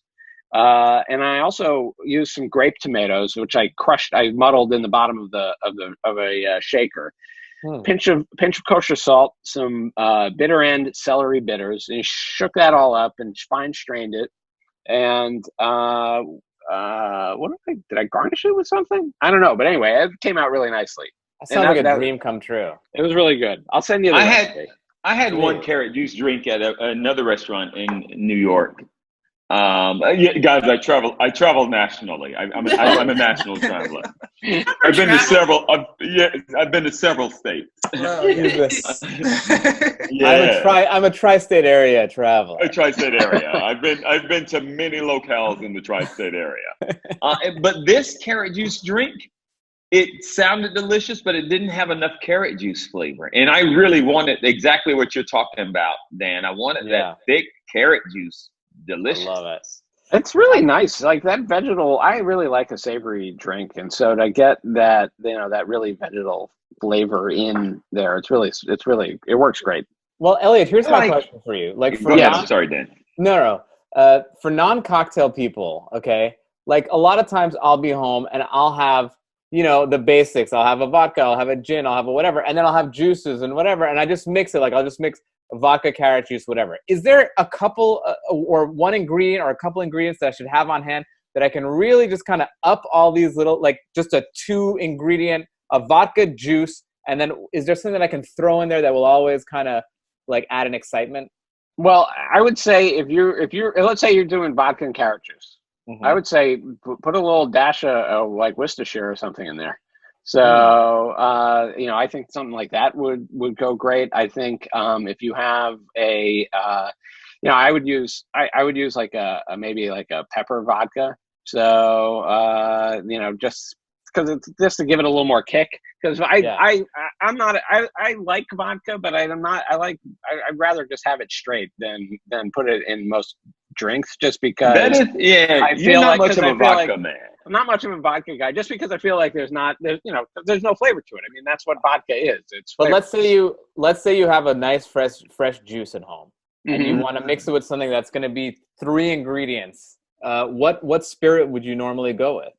And I also used some grape tomatoes, which I crushed. I muddled in the bottom of a shaker. Pinch of kosher salt, some bitter end celery bitters, and shook that all up and fine strained it. And did I garnish it with something? I don't know, but anyway, it came out really nicely. That sounds like a dream come true. It was really good. I'll send you the recipe. I had one carrot juice drink at another restaurant in New York. Guys, I travel nationally. I'm a national traveler. I've been to several states. Oh, yes. Yeah. I'm a tri-state area traveler. A tri-state area. I've been to many locales in the tri-state area. But this carrot juice drink, it sounded delicious, but it didn't have enough carrot juice flavor. And I really wanted exactly what you're talking about, Dan. I wanted that thick carrot juice. Delicious. I love it. It's really nice. Like that vegetal, I really like a savory drink. And so to get that, that really vegetal flavor in there, it works great. Well, Elliot, here's my question for you. Sorry, Dan. No. For non-cocktail people, okay, like a lot of times I'll be home and I'll have, the basics. I'll have a vodka, I'll have a gin, I'll have a whatever, and then I'll have juices and whatever, and I just mix it. Like I'll just mix vodka, carrot juice, whatever. Is there a couple or one ingredient or a couple ingredients that I should have on hand that I can really just kind of up all these little, like just a 2-ingredient, a vodka, juice, and then is there something that I can throw in there that will always kind of like add an excitement? Well, I would say if you're let's say you're doing vodka and carrot juice, I would say put a little dash of like Worcestershire or something in there. So, I think something like that would go great. I think if you have I would use like maybe like a pepper vodka. So, just because it's just to give it a little more kick. Because I like vodka, but I'd rather just have it straight than put it in most drinks, just because you're not much of a vodka man. I'm not much of a vodka guy, just because I feel like there's no flavor to it. I mean, that's what vodka is. It's but let's say you have a nice fresh juice at home, and you want to mix it with something that's going to be 3 ingredients. What spirit would you normally go with?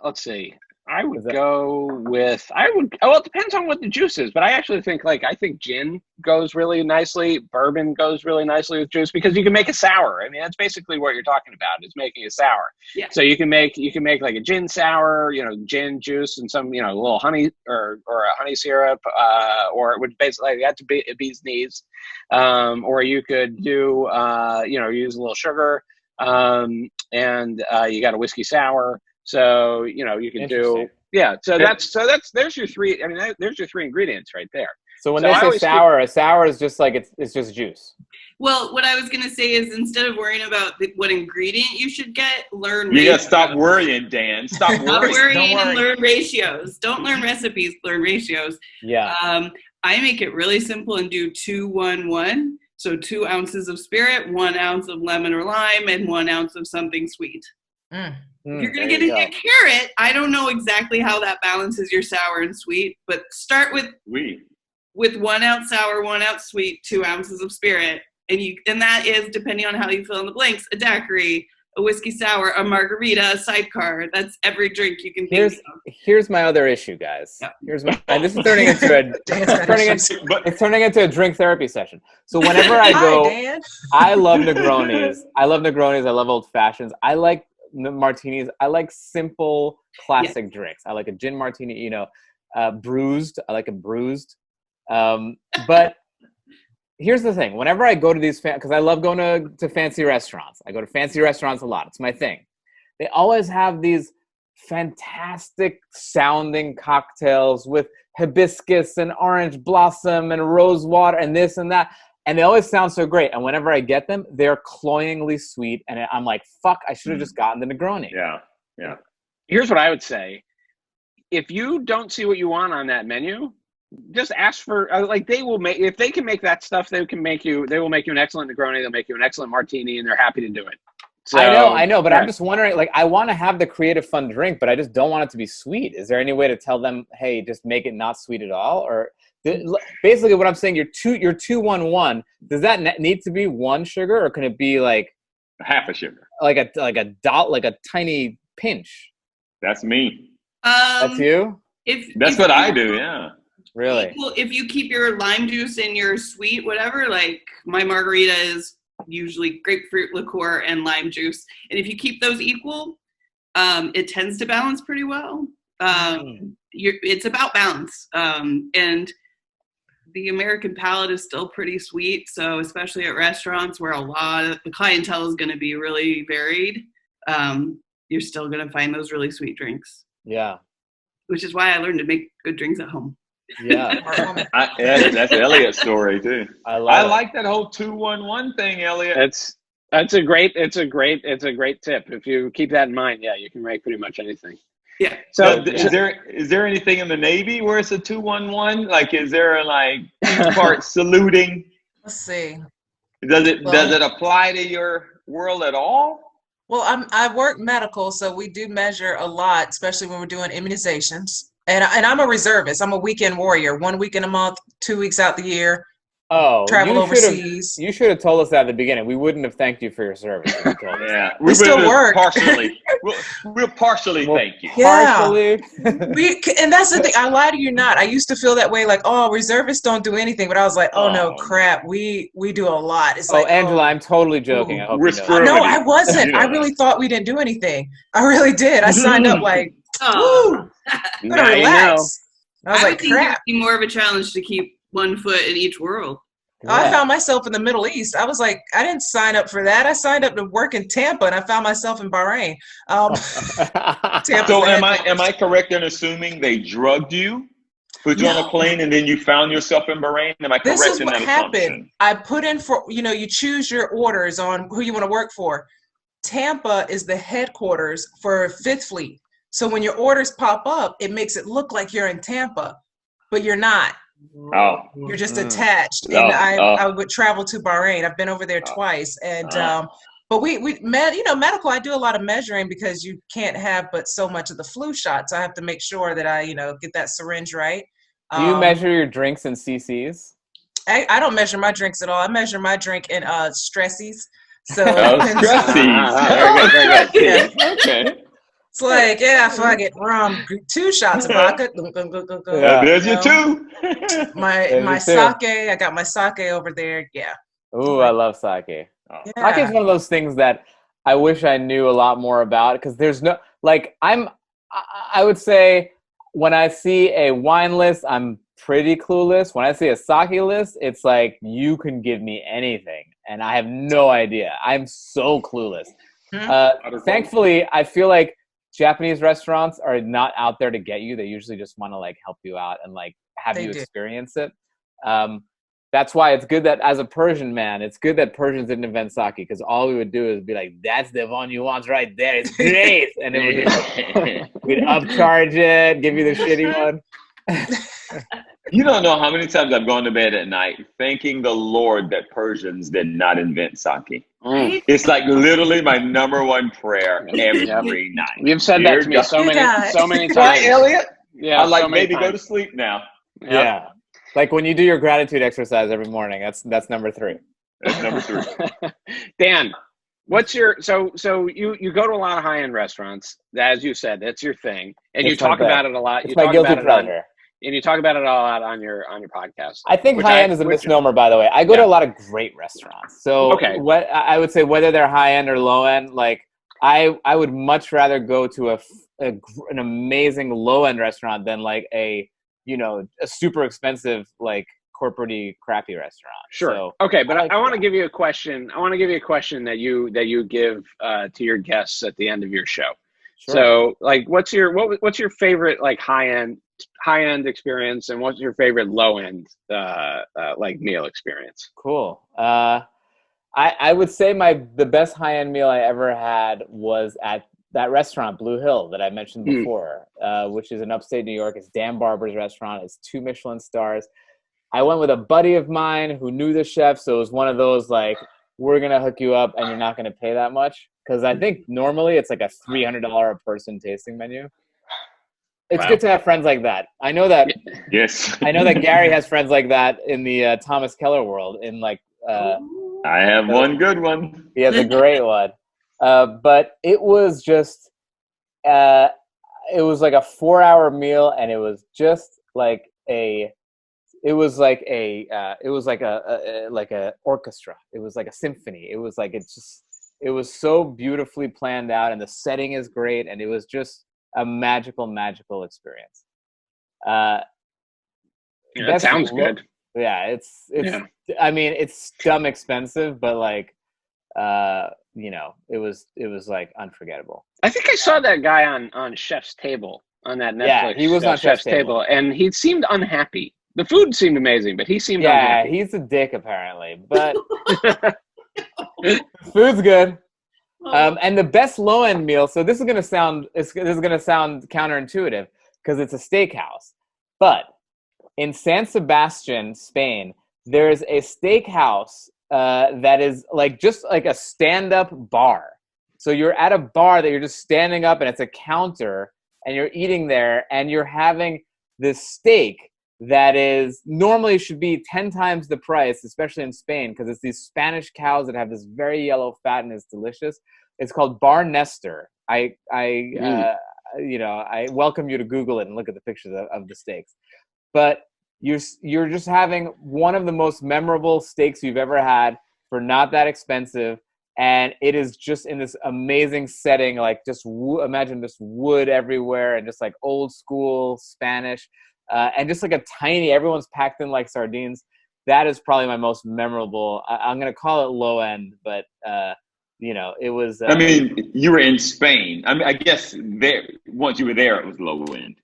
Let's see. Well, it depends on what the juice is, but I actually think gin goes really nicely. Bourbon goes really nicely with juice because you can make a sour. I mean, that's basically what you're talking about, is making a sour. Yeah. So you can make like a gin sour, gin juice and some, a little honey or a honey syrup, or it would basically have to be a bee's knees. Or you could do, use a little sugar, and you got a whiskey sour. So, you can do, so there's your 3. I mean, there's your 3 ingredients right there. So when they say sour, a sour is just like, it's just juice. Well, what I was going to say is, instead of worrying about what ingredient you should get, learn ratios. You got to stop worrying, Dan. Stop worrying. And learn ratios. Don't learn recipes, learn ratios. Yeah. I make it really simple and do 2-1-1. So 2 ounces of spirit, 1 ounce of lemon or lime, and 1 ounce of something sweet. If you're going to get into carrot, I don't know exactly how that balances your sour and sweet, but start with 1 ounce sour, 1 ounce sweet, 2 ounces of spirit. And that is, depending on how you fill in the blanks, a daiquiri, a whiskey sour, a margarita, a sidecar. That's every drink you can think of. Here's my other issue, guys. Yeah. And this is turning into a drink therapy session. So whenever I go, I love Negronis. I love old fashions. I like martinis. I like simple classic drinks. I like a gin martini, bruised. I like a bruised. But here's the thing. Whenever I go to these, because I love going to fancy restaurants. I go to fancy restaurants a lot. It's my thing. They always have these fantastic sounding cocktails with hibiscus and orange blossom and rose water and this and that. And they always sound so great. And whenever I get them, they're cloyingly sweet. And I'm like, fuck, I should have just gotten the Negroni. Yeah. Here's what I would say. If you don't see what you want on that menu, just ask for, like, they will make, if they can make that stuff, they will make you an excellent Negroni. They'll make you an excellent martini, and they're happy to do it. So, I know, but I'm just wondering, like, I want to have the creative fun drink, but I just don't want it to be sweet. Is there any way to tell them, hey, just make it not sweet at all? Or basically what I'm saying, your 2-1-1, does that need to be 1 sugar, or can it be like half a sugar? Like a tiny pinch? That's me. That's you? That's what I do, yeah. Really? Well, if you keep your lime juice and your sweet whatever, like my margarita is usually grapefruit liqueur and lime juice, and if you keep those equal, it tends to balance pretty well. It's about balance, and the American palate is still pretty sweet. So especially at restaurants where a lot of the clientele is going to be really varied, you're still going to find those really sweet drinks. Yeah. Which is why I learned to make good drinks at home. Yeah. That's Elliot's story too. I like that whole 2-1-1 thing, Elliot. It's a great tip. If you keep that in mind, yeah, you can make pretty much anything. Yeah. So is there anything in the Navy where it's a 2-1-1? Like, is there part saluting? Let's see. Does it apply to your world at all? Well, I work medical, so we do measure a lot, especially when we're doing immunizations. And I'm a reservist. I'm a weekend warrior. 1 weekend a month, 2 weeks out the year. Oh, travel overseas. You should have told us that at the beginning. We wouldn't have thanked you for your service. Yeah, we still work. Partially, we'll partially thank you. Yeah. Partially. And that's the thing. I lie to you not. I used to feel that way, like, oh, reservists don't do anything. But I was like, oh no, crap. We do a lot. It's like, Angela, I'm totally joking. I hope you know. No, I wasn't. I really thought we didn't do anything. I really did. I signed up like, woo, now relax. I was like, crap. It'd be more of a challenge to keep 1 foot in each world. Yeah. I found myself in the Middle East. I was like, I didn't sign up for that. I signed up to work in Tampa, and I found myself in Bahrain. So am I correct in assuming they drugged you, put you on a plane, and then you found yourself in Bahrain? Am I correct in that assumption? This is what happened. I put in for, you choose your orders on who you want to work for. Tampa is the headquarters for 5th Fleet. So when your orders pop up, it makes it look like you're in Tampa, but you're not. Oh, you're just attached. And I would travel to Bahrain. I've been over there twice, and but medical. I do a lot of measuring because you can't have but so much of the flu shots. I have to make sure that I get that syringe right. Do you measure your drinks in cc's? I don't measure my drinks at all. I measure my drink in stressies. So stressies. Very good. Yeah. Okay. It's like, fuck it, rum, 2 shots of vodka. There's your 2. My sake, I got my sake over there. Yeah. Ooh, I love sake. Yeah. Sake is one of those things that I wish I knew a lot more about, because there's no, like, I would say when I see a wine list, I'm pretty clueless. When I see a sake list, it's like, you can give me anything, and I have no idea. I'm so clueless. Thankfully, I feel like Japanese restaurants are not out there to get you. They usually just want to like help you out and like have you experience it. That's why it's good that as a Persian man, it's good that Persians didn't invent sake, because all we would do is be like, that's the one you want right there. It's great. And then we'd upcharge it, give you the shitty one. You don't know how many times I've gone to bed at night thanking the Lord that Persians did not invent sake. It's like literally my #1 prayer every night. You've said that to me so many times. Right, Elliot? Yeah, I like maybe go to sleep now. Yeah. Like when you do your gratitude exercise every morning, that's number 3. That's number 3. Dan, what's your so you go to a lot of high-end restaurants, as you said, that's your thing, and you talk about it a lot. It's my guilty pleasure. And you talk about it a lot on your podcast. I think high-end is a misnomer, by the way. I go to a lot of great restaurants. So what I would say, whether they're high-end or low-end, like I would much rather go to an amazing low-end restaurant than like a super expensive, like corporate-y, crappy restaurant. Sure. So, okay, but I want to give you a question. I want to give you a question that you give to your guests at the end of your show. Sure. So, like, what's your favorite like high end experience, and what's your favorite low end like meal experience? Cool. I would say the best high end meal I ever had was at that restaurant, Blue Hill, that I mentioned before, which is in upstate New York. It's Dan Barber's restaurant. It's 2 Michelin stars. I went with a buddy of mine who knew the chef, so it was one of those like, we're gonna hook you up and you're not gonna pay that much, because I think normally it's like a $300 a person tasting menu. It's good to have friends like that. I know that. Yes. I know that Gary has friends like that in the Thomas Keller world. In like, I have one good one. He has a great one. But it was just, it was like a 4-hour meal, and it was just like it was like a orchestra. It was like a symphony. It was like, it was so beautifully planned out, and the setting is great, and it was just a magical experience. That sounds good. Yeah, it's I mean, it's dumb expensive, but like, you know, it was like unforgettable. I think I saw that guy on Chef's Table on that Netflix. Yeah, he was on Chef's Table, and he seemed unhappy. The food seemed amazing, but he seemed unhappy. Yeah, he's a dick apparently, but food's good. And the best low end meal. So this is gonna sound counterintuitive because it's a steakhouse, but in San Sebastian, Spain, there's a steakhouse that is like just like a stand-up bar. So you're at a bar that you're just standing up, and it's a counter, and you're eating there, and you're having this steak that is normally should be 10 times the price, especially in Spain, because it's these Spanish cows that have this very yellow fat, and it's delicious. It's called Bar Nestor. I welcome you to Google it and look at the pictures of the steaks. But you're just having one of the most memorable steaks you've ever had for not that expensive, and it is just in this amazing setting, like just imagine just wood everywhere and just like old school Spanish, and just like a tiny, everyone's packed in like sardines. That is probably my most memorable. I'm gonna call it low end, but it was. I mean, you were in Spain. I mean, I guess once you were there, it was low end.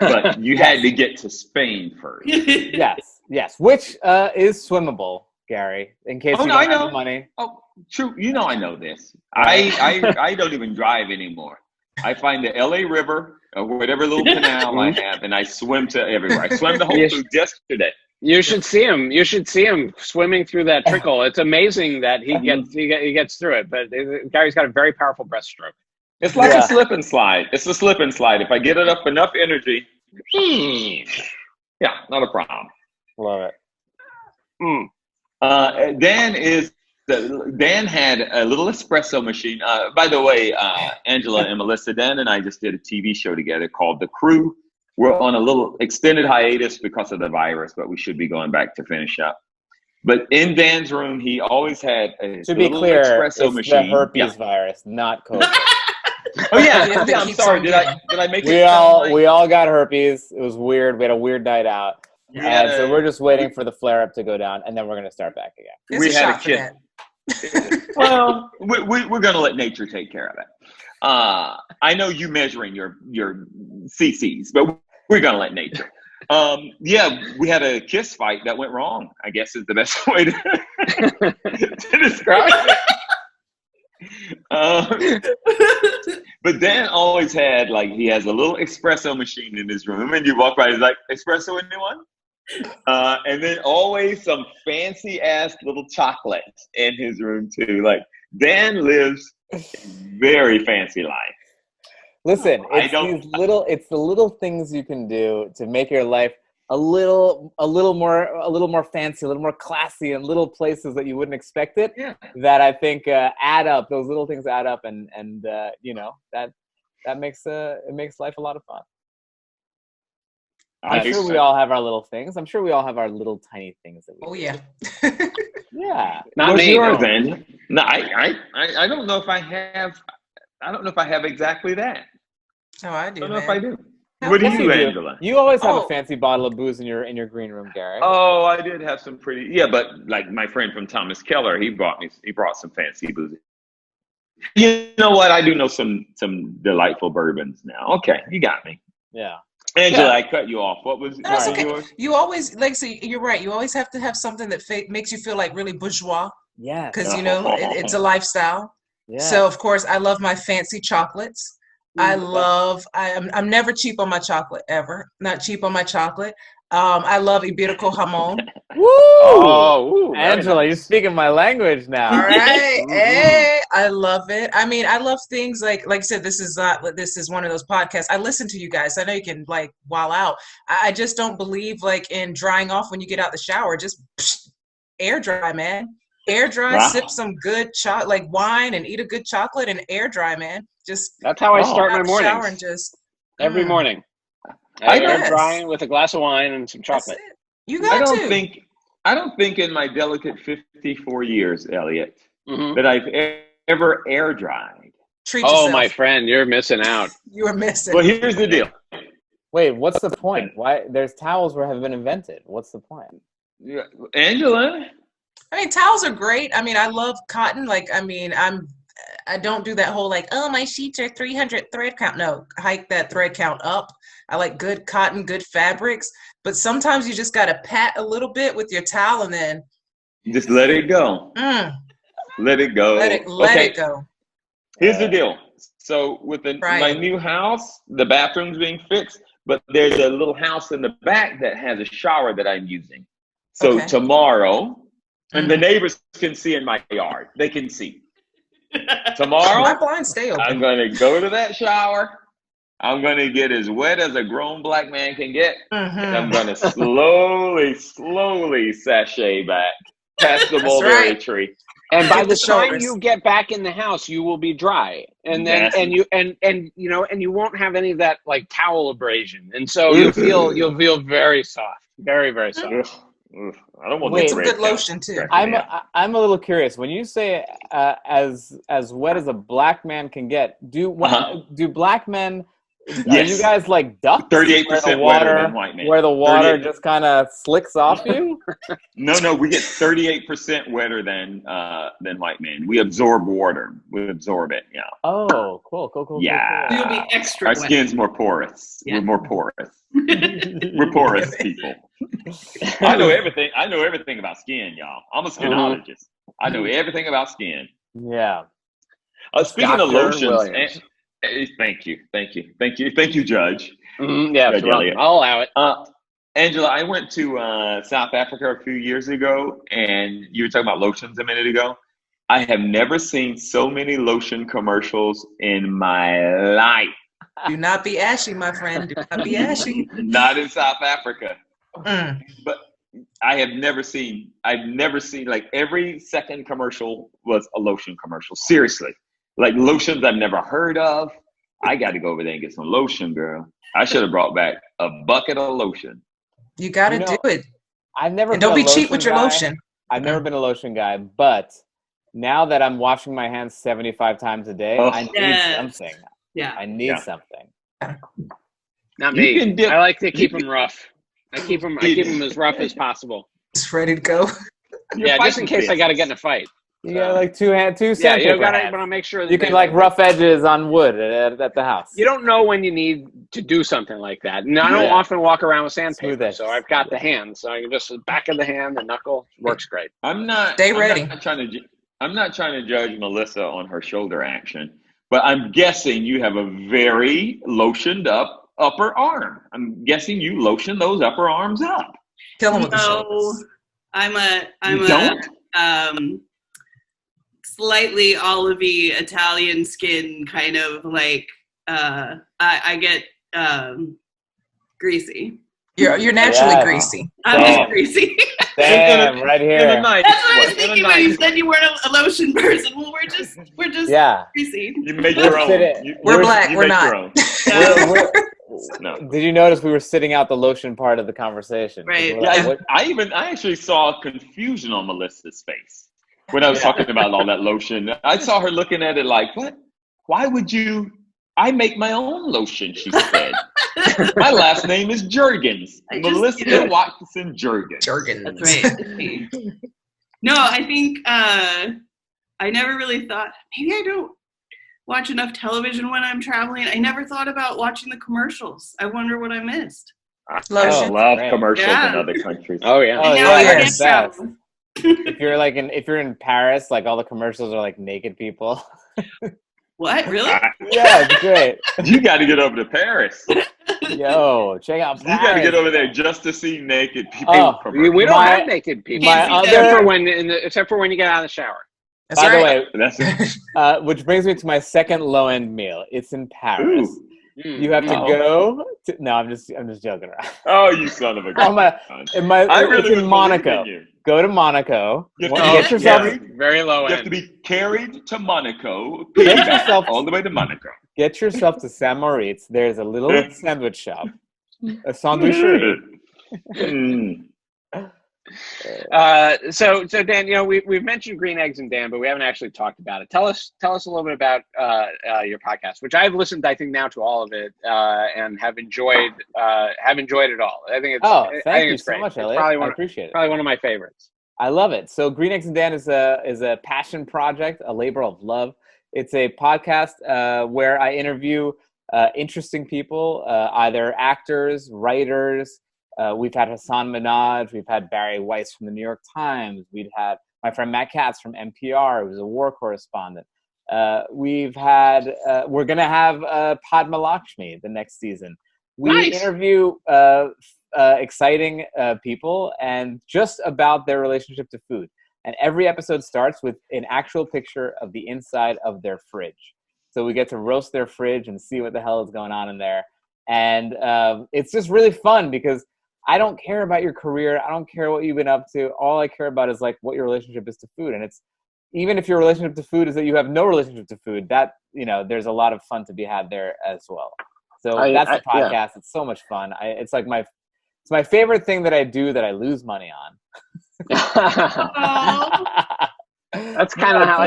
But you had to get to Spain first. Yes, which is swimmable, Gary. In case you don't have the money. Oh, true. You know I know this. I don't even drive anymore. I find the LA River or whatever little canal I have, and I swim to everywhere. I swam the Whole Foods yesterday. You should see him. You should see him swimming through that trickle. It's amazing that he gets through it. But Gary's got a very powerful breaststroke. It's like a slip and slide. It's a slip and slide. If I get it up enough energy, yeah, not a problem. Love it. Dan had a little espresso machine. By the way, Angela and Melissa, Dan and I just did a TV show together called The Crew. We're on a little extended hiatus because of the virus, but we should be going back to finish up. But in Dan's room, he always had a little espresso machine. The herpes virus, not COVID. Oh yeah, I'm sorry. Did I make it? We all got herpes. It was weird. We had a weird night out. So we're just waiting for the flare up to go down, and then we're gonna start back again. We had a kid. Well, we're gonna let nature take care of it. I know you measuring your cc's, but we're gonna let nature. We had a kiss fight that went wrong, I guess is the best way to describe it. But Dan always had, like, he has a little espresso machine in his room, and you walk by, he's like, espresso anyone? And then always some fancy ass little chocolates in his room too. Like, Dan lives a very fancy life. Listen, it's the little things you can do to make your life a little more fancy, a little more classy, and little places that you wouldn't expect it. Yeah. That I think add up. Those little things add up, and that makes life a lot of fun. I'm sure we all have our little things. I'm sure we all have our little tiny things that we. Oh yeah. Yeah. Not me. Then? No, I don't know if I have. I don't know if I have exactly that. Oh, I do. I don't know if I do. What do you, Angela? You always have a fancy bottle of booze in your green room, Gary. Oh, I did have some pretty. Yeah, but like my friend from Thomas Keller, he brought some fancy booze You know what? I do know some delightful bourbons now. Okay, you got me. Yeah. Angela, Yeah. I cut you off. What was okay. yours? You always you're right. You always have to have something that makes you feel like really bourgeois. Yeah. Because it's a lifestyle. Yeah. So of course I love my fancy chocolates. I'm never cheap on my chocolate ever. Not cheap on my chocolate. I love Iberico jamon. Woo! Oh, Angela, you're speaking my language now. All right. Hey, I love it. I mean, I love things like I said, this is one of those podcasts. I listen to you guys. I know you can like wow out. I just don't believe like in drying off when you get out the shower. Just air dry, man. Air dry, sip some good like wine and eat a good chocolate and air dry, man. Just that's how I start my mornings. Shower and just every morning. I air drying with a glass of wine and some chocolate. You got I don't think in my delicate 54 years, Elliot, Mm-hmm. that I've ever air dried. Treat yourself. Oh, my friend, you're missing out. You are missing. Well, here's the deal. Wait, what's the point? Why there's towels where have been invented? What's the point? Yeah, Angela? I mean, towels are great. I mean, I love cotton. Like, I mean, I don't do that whole like, oh, my sheets are 300 thread count. No, hike that thread count up. I like good cotton, good fabrics. But sometimes you just got to pat a little bit with your towel and then just let it go. Let it go. Let it go. Here's the deal. So with my new house, the bathroom's being fixed, but there's a little house in the back that has a shower that I'm using. So tomorrow, and the neighbors can see in my yard. They can see. Tomorrow, my blinds stay open. I'm going to go to that shower. I'm going to get as wet as a grown black man can get. And I'm going to slowly sashay back past the mulberry tree. And by the time you get back in the house, you will be dry, and then you won't have any of that like towel abrasion, and so you'll feel very soft, very very soft. I don't want some good lotion too. I'm a little curious when you say as wet as a black man can get. Do black men? Are you guys like ducks? 38% wetter than white men. Where the water just kind of slicks off you? No, we get 38% wetter than white men. We absorb water. We absorb it. Yeah. Oh, cool. Yeah. You'll be extra Our wet. skin's more porous. Yeah. We're more porous. We're porous people. I know everything about skin, y'all. I'm a skinologist. I know everything about skin. Yeah. Speaking of lotions. Thank you, Judge. Yeah, Judge Elliot. I'll allow it. Angela, I went to South Africa a few years ago, and you were talking about lotions a minute ago. I have never seen so many lotion commercials in my life. Do not be ashy, my friend. Do not be ashy. Not in South Africa. But I've never seen like every second commercial was a lotion commercial. Seriously. Like lotions I've never heard of. I got to go over there and get some lotion, girl. I should have brought back a bucket of lotion. You got to do it. I've never. And don't be cheap with your lotion. I've never been a lotion guy, but now that I'm washing my hands 75 times a day, I need something. Yeah, I need something. Not me. I like to keep them rough. I keep them as rough as possible. Just ready to go. Just in case I got to get in a fight. You got like two cents. Yeah, you got to make sure that you can like rough edges on wood at the house. You don't know when you need to do something like that. And I don't often walk around with sandpaper, so I've got the hand. So I can just back of the hand, the knuckle works great. I'm not trying to judge Melissa on her shoulder action, but I'm guessing you have a very lotioned up upper arm. I'm guessing you lotion those upper arms up. Kill them with the shoulders. I'm a slightly olivey Italian skin, kind of like I get greasy. You're naturally greasy. I'm just greasy. Damn, right here. That's what I was thinking when you said you weren't a lotion person. Well, we're just greasy. You make your own. We're black. We're not. No. Did you notice we were sitting out the lotion part of the conversation? Right. Yeah, I actually saw confusion on Melissa's face when I was talking about all that lotion. I saw her looking at it like, what? Why would you? I make my own lotion, she said. My last name is Juergens. Melissa Watson Juergens. Juergens. That's right. No, I think I never really thought, maybe I don't watch enough television when I'm traveling. I never thought about watching the commercials. I wonder what I missed. I Lotion. love Great. commercials Yeah. in other countries. Oh yeah. Oh, And yeah, now I yeah, can't it's best. travel. If you're in Paris, like all the commercials are like naked people. What? Really? Yeah, it's great. You got to get over to Paris. Yo, check out You got to Paris. get over there just to see naked people. Oh, commercials. We don't My- have naked people. my Can't see except other- for when except for when you get out of the shower. That's By the right. way, That's it. which brings me to my second low end meal. It's in Paris. Ooh. You have to Oh. go. No, I'm just joking around. Oh, you son of a gun. It's in was Monaco. believing you. Go to Monaco. You have to Oh, Get yourself yeah, very low You have to end. be carried to Monaco, Get piggyback yourself- all the way to Monaco. Get yourself to Saint Moritz. There's a little sandwich shop, a sandwicherie. Mm. So Dan, we've mentioned green eggs and Dan, but we haven't actually talked about it. Tell us a little bit about your podcast, which I've listened, I think, now to all of it and have enjoyed it all. I think it's Thank you it's so great. much, It's Elliot. probably I one, appreciate it. probably one of my favorites. I love it. So Green Eggs and Dan is a passion project, a labor of love. It's a podcast where I interview interesting people, either actors, writers. We've had Hassan Minhaj. We've had Barry Weiss from the New York Times. We've had my friend Matt Katz from NPR, who's a war correspondent. We're going to have Padma Lakshmi the next season. We Nice. interview exciting people and just about their relationship to food. And every episode starts with an actual picture of the inside of their fridge. So we get to roast their fridge and see what the hell is going on in there. And it's just really fun because I don't care about your career. I don't care what you've been up to. All I care about is like what your relationship is to food. And it's even if your relationship to food is that you have no relationship to food, that, there's a lot of fun to be had there as well. So that's the podcast. Yeah. It's so much fun. It's my favorite thing that I do that I lose money on. That's kind of how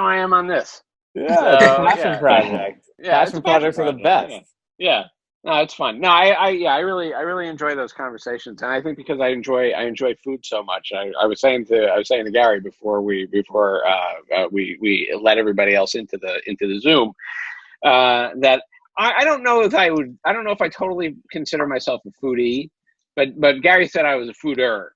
I am on this. Yeah, it's a passion yeah. project. Yeah, it's Passion a projects are the best. project, Yeah. No, it's fun. No, I really enjoy those conversations, and I think because I enjoy food so much. I was saying to Gary before we let everybody else into the Zoom that I don't know if I totally consider myself a foodie, but Gary said I was a fooder.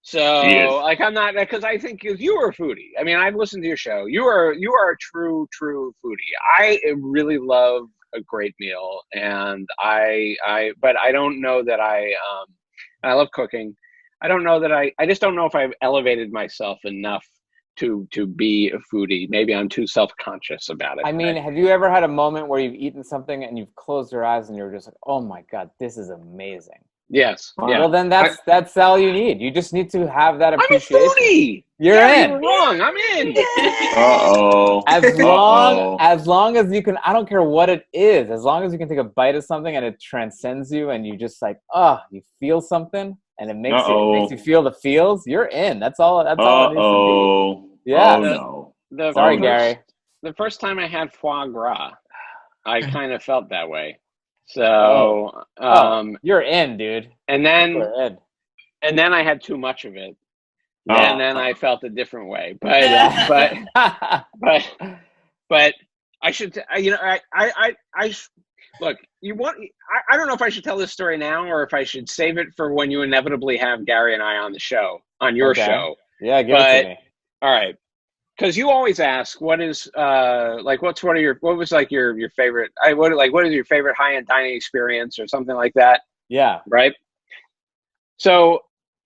So like I'm not, because I think you are a foodie. I mean, I've listened to your show. You are a true foodie. I really love a great meal, and but I don't know that I love cooking. I don't know that I just don't know if I've elevated myself enough to be a foodie. Maybe I'm too self-conscious about it. I mean, have you ever had a moment where you've eaten something and you've closed your eyes and you're just like, oh my God, this is amazing? Yes. Yeah. Well, then that's all you need. You just need to have that I'm a appreciation. foodie. You're in. You're wrong. I'm in. Uh-oh. As long as you can, I don't care what it is. As long as you can take a bite of something and it transcends you, and you just like, you feel something, and it makes you feel the feels. You're in. That's all. That's all it needs to be. Yeah. Oh, no. Sorry, Gary. The first time I had foie gras, I kind of felt that way. So, you're in, dude. And then You're in. I had too much of it, Oh. and then I felt a different way. But but I should, look. I don't know if I should tell this story now or if I should save it for when you inevitably have Gary and I on your Okay. show. Yeah, give it to me. All right. Because you always ask, what was your favorite? What is your favorite high-end dining experience or something like that? Yeah. Right. So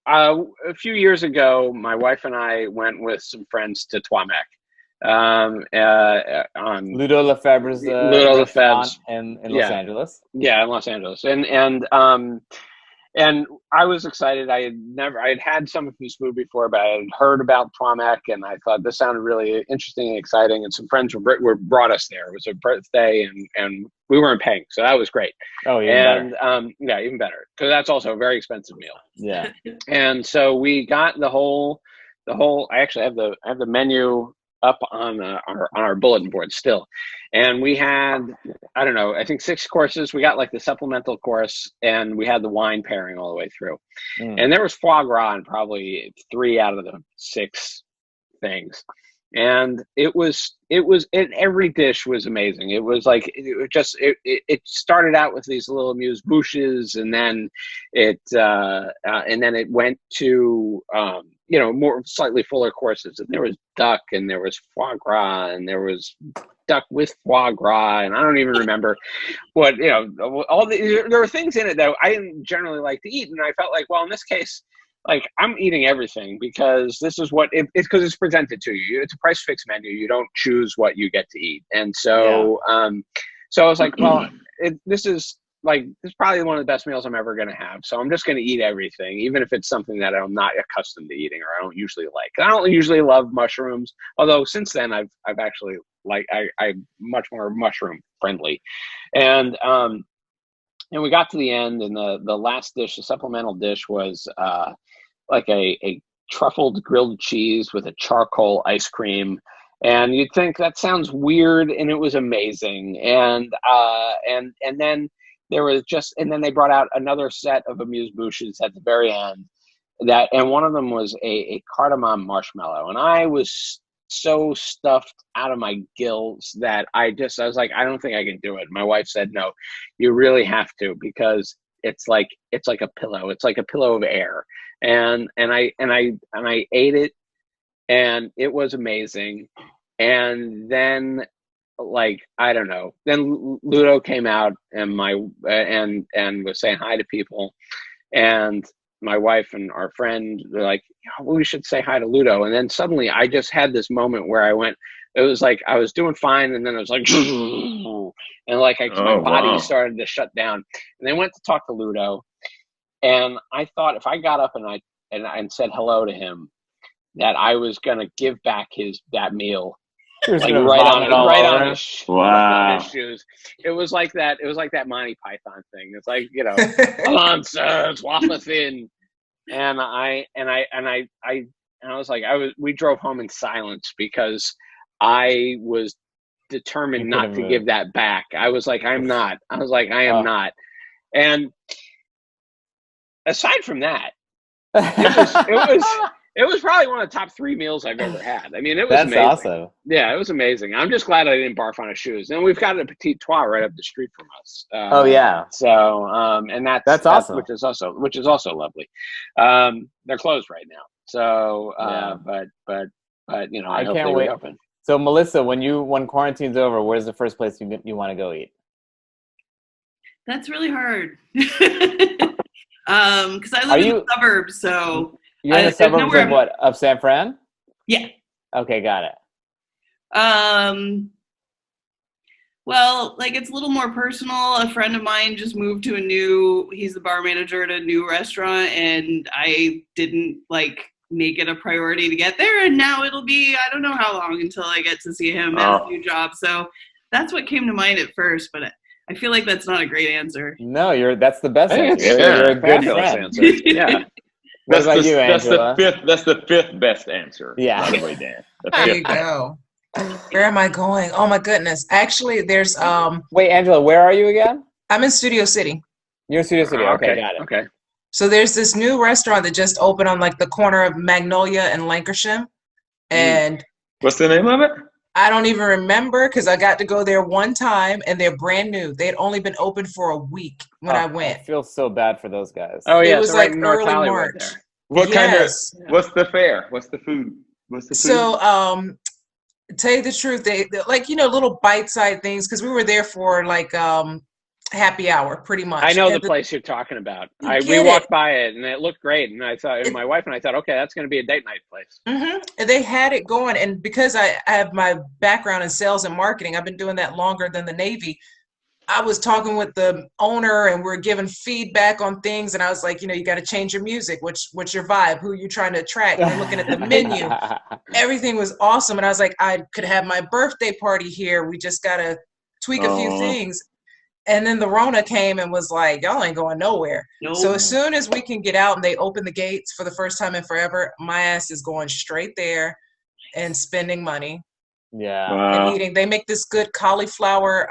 a few years ago, my wife and I went with some friends to Tuamek. On Ludo Lefebvre's restaurant in Los Angeles. Yeah, in Los Angeles, and I was excited. I had had some of his food before, but I had heard about Tuamek, and I thought this sounded really interesting and exciting. And some friends brought us there. It was a birthday, and we weren't paying, so that was great. Oh, even better. Even better, because that's also a very expensive meal. Yeah. And so we got the whole. I actually have the menu up on our bulletin board still, and we had, I don't know, I think 6 courses. We got like the supplemental course, and we had the wine pairing all the way through. And there was foie gras in probably 3 out of the 6 things, And every dish was amazing. It was like, it started out with these little amuse bouches, and then it went to, more slightly fuller courses. And there was duck, and there was foie gras, and there was duck with foie gras, and I don't even remember what, there were things in it that I didn't generally like to eat. And I felt like, well, in this case, like, I'm eating everything because this is what it's because it's presented to you. It's a price fixed menu. You don't choose what you get to eat. And so, so I was like, well, this is probably one of the best meals I'm ever going to have. So I'm just going to eat everything, even if it's something that I'm not accustomed to eating or I don't usually like. I don't usually love mushrooms, although since then I've actually I'm much more mushroom friendly. And we got to the end, and the last dish, the supplemental dish, was like a truffled grilled cheese with a charcoal ice cream. And you'd think that sounds weird, and it was amazing. And then there was and then they brought out another set of amuse bouches at the very end. And one of them was a cardamom marshmallow, and I was so stuffed out of my gills that I was like, I don't think I can do it. My wife said, no, you really have to, because it's like a pillow. It's like a pillow of air. And I ate it, and it was amazing. And then, like, I don't know, then Ludo came out and was saying hi to people, and my wife and our friend were like, well, we should say hi to Ludo. And then suddenly I just had this moment where it was like I was doing fine, and then it was like, and like my body started to shut down. And they went to talk to Ludo, and I thought if I got up and said hello to him, that I was gonna give back that meal. Like right on his shoes. It was like that. It was like that Monty Python thing. It's like, come on, sir, it's waffle thin. And we drove home in silence because I was determined not to give that back. I was like, I am not. And aside from that, it was probably one of the top 3 meals I've ever had. I mean, it was amazing. That's awesome. Yeah, it was amazing. I'm just glad I didn't barf on his shoes. And we've got a Petit Trois right up the street from us. So, and that's awesome. Which is also lovely. They're closed right now. So, but I hope they reopen. So, Melissa, when quarantine's over, where's the first place you want to go eat? That's really hard. Because I live in the suburbs, so. You're in the suburbs of San Fran? Yeah. Okay, got it. Well, like, it's a little more personal. A friend of mine just moved to he's the bar manager at a new restaurant, and I didn't make it a priority to get there. And now it'll be, I don't know how long until I get to see him at a new job. So that's what came to mind at first, but I feel like that's not a great answer. No, that's the best answer. Yeah. You're a good friend. Answer. Yeah. That's the fifth best answer. Yeah. By the way, Dan. There you go. Where am I going? Oh my goodness. Actually, there's Wait, Angela, where are you again? I'm in Studio City. You're in Studio City. Okay, got it. Okay. So there's this new restaurant that just opened on the corner of Magnolia and Lancashire. And what's the name of it? I don't even remember, because I got to go there one time, and they're brand new. They had only been open for a week when I went. I feel so bad for those guys. Oh yeah, it was right early March. What kind of? What's the fare? What's the food? So, tell you the truth, they little bite-sized things, because we were there for happy hour, pretty much. I know the place you're talking about. We walked by it, and it looked great. And I thought, my wife and I thought, okay, that's going to be a date night place. Mm-hmm. And they had it going, and because I have my background in sales and marketing, I've been doing that longer than the Navy. I was talking with the owner, and we're giving feedback on things, and I was like, you got to change your music. What's your vibe? Who are you trying to attract? We're looking at the menu. Everything was awesome, and I was like, I could have my birthday party here. We just got to tweak a few things. And then the Rona came and was like, y'all ain't going nowhere. No. So as soon as we can get out and they open the gates for the first time in forever, my ass is going straight there and spending money. Yeah. And eating. They make this good cauliflower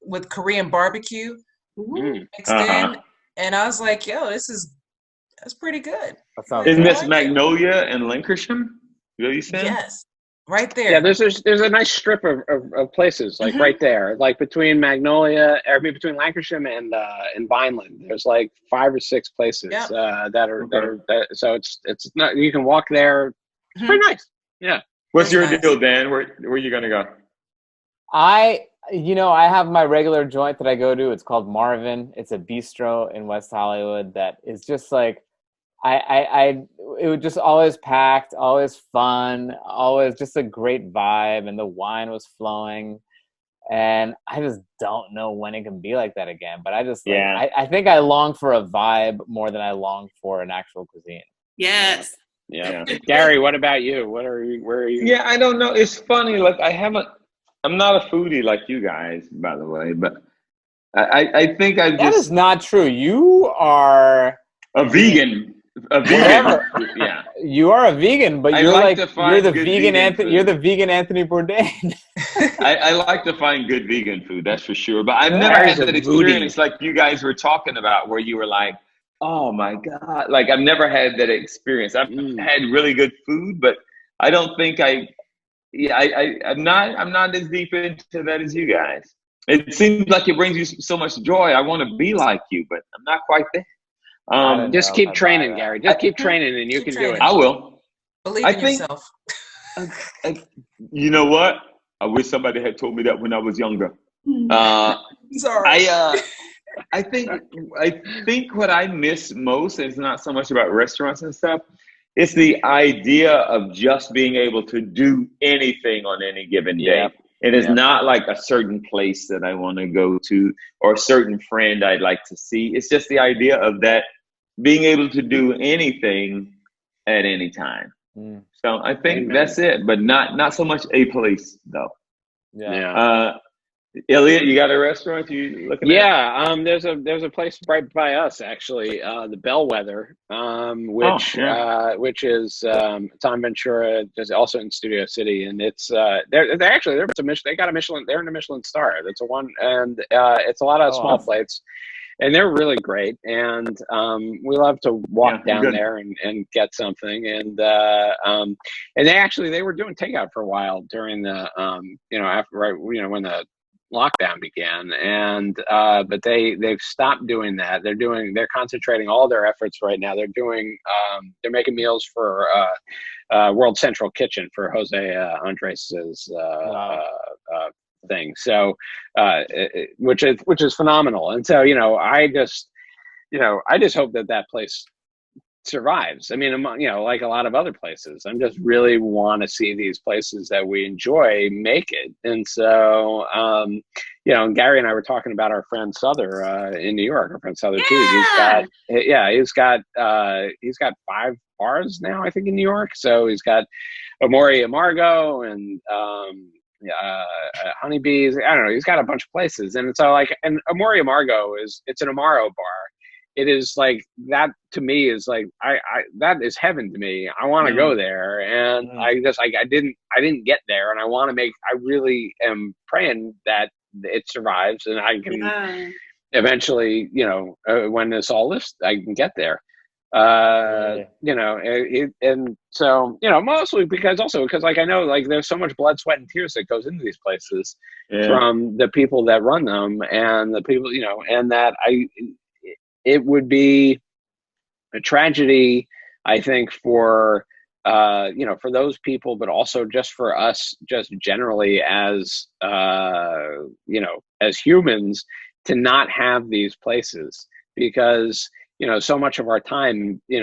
with Korean barbecue mixed in. And I was like, yo, that's pretty good. In Miss Magnolia and Lancashire? You said? Yes. right there. Yeah, there's a nice strip of places like right there, like between between Lancashire and Vineland. There's like 5 or 6 places so it's not, you can walk there. It's pretty nice. Yeah. What's your deal, Dan? Where are you gonna go? I have my regular joint that I go to. It's called Marvin. It's a bistro in West Hollywood that is just like, it was just always packed, always fun, always just a great vibe, and the wine was flowing. And I just don't know when it can be like that again. But I just, I think I long for a vibe more than I long for an actual cuisine. Yes. Yeah. Gary, what about you? Where are you? Yeah, I don't know. It's funny. Like I'm not a foodie like you guys, by the way, but I think That is not true. You are a vegan. Yeah. You are a vegan, but you're you're the vegan Anthony Bourdain. I like to find good vegan food, that's for sure. But I've never had that experience like you guys were talking about, where you were like, oh my God. Like, I've never had that experience. I've had really good food, but I don't think I'm not as deep into that as you guys. It seems like it brings you so much joy. I want to be like you, but I'm not quite there. Just keep training, Gary. Just keep training, and you can do it. I will. Believe in yourself. You know what? I wish somebody had told me that when I was younger. Sorry. I think what I miss most is not so much about restaurants and stuff. It's the idea of just being able to do anything on any given day. Yep. It is not like a certain place that I want to go to or a certain friend I'd like to see. It's just the idea of that being able to do anything at any time. So I think that's it, but not so much a place though. Yeah. Elliot, you got a restaurant you looking at? There's a place right by us actually, the Bellwether, which is it's on Ventura, just also in Studio City, and it's they got a Michelin, they're in a Michelin star. That's a one, and it's a lot of small plates, and they're really great, and we love to walk down there and get something, and they were doing takeout for a while during the when the lockdown began, and but they've stopped doing that. They're concentrating all their efforts right now. They're making meals for World Central Kitchen for Jose Andres's thing. So which is phenomenal. And so I just hope that place survives. I mean, like a lot of other places, I'm just really want to see these places that we enjoy make it. And so, Gary and I were talking about our friend Souther in New York. Our friend Souther too. He's got 5 bars now, I think, in New York. So he's got Amore Amargo and Honeybees. I don't know. He's got a bunch of places, and so and Amore Amargo it's an Amaro bar. It is like that to me is like I that is heaven to me. I want to go there, and I didn't get there, and I really am praying that it survives, and I can eventually, when this all lifts, I can get there. And so mostly because I know there's so much blood, sweat, and tears that goes into these places from the people that run them, and the people and that it would be a tragedy, I think, for those people, but also just for us, just generally as as humans, to not have these places, because so much of our time, we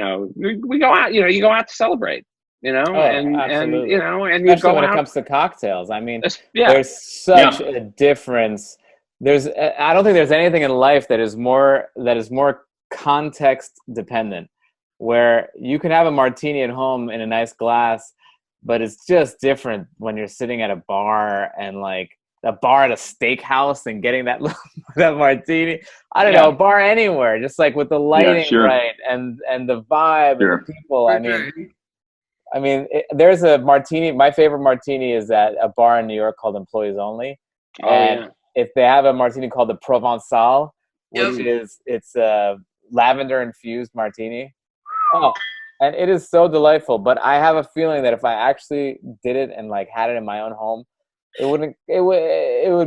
go out, you go out to celebrate, and absolutely. and especially when it comes to cocktails. I mean, there's such a difference. I don't think there's anything in life that is more context dependent, where you can have a martini at home in a nice glass, but it's just different when you're sitting at a bar and a bar at a steakhouse and getting that martini. I don't know, a bar anywhere, just with the lighting right and the vibe and the people. I mean, there's a martini. My favorite martini is at a bar in New York called Employees Only. If they have a martini called the Provençal, which is it's a lavender infused martini. Oh, And it is so delightful. But I have a feeling that if I actually did it and like had it in my own home, it would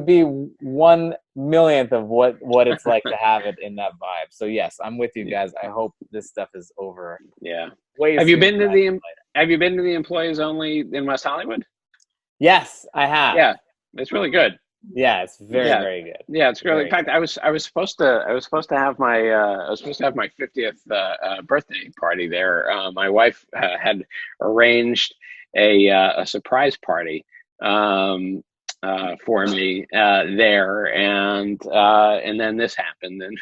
be 1/1,000,000th of what it's like to have it in that vibe. So yes, I'm with you guys. I hope this stuff is over. Yeah. Way Have you sooner been to rather the than later. Have you been to the employees only in West Hollywood? Yes, I have. Yeah, it's really good. Yeah, it's very Yeah. very good. Yeah, it's really. Very In fact, I was supposed to have my 50th birthday party there. My wife had arranged a surprise party for me there, and then this happened. And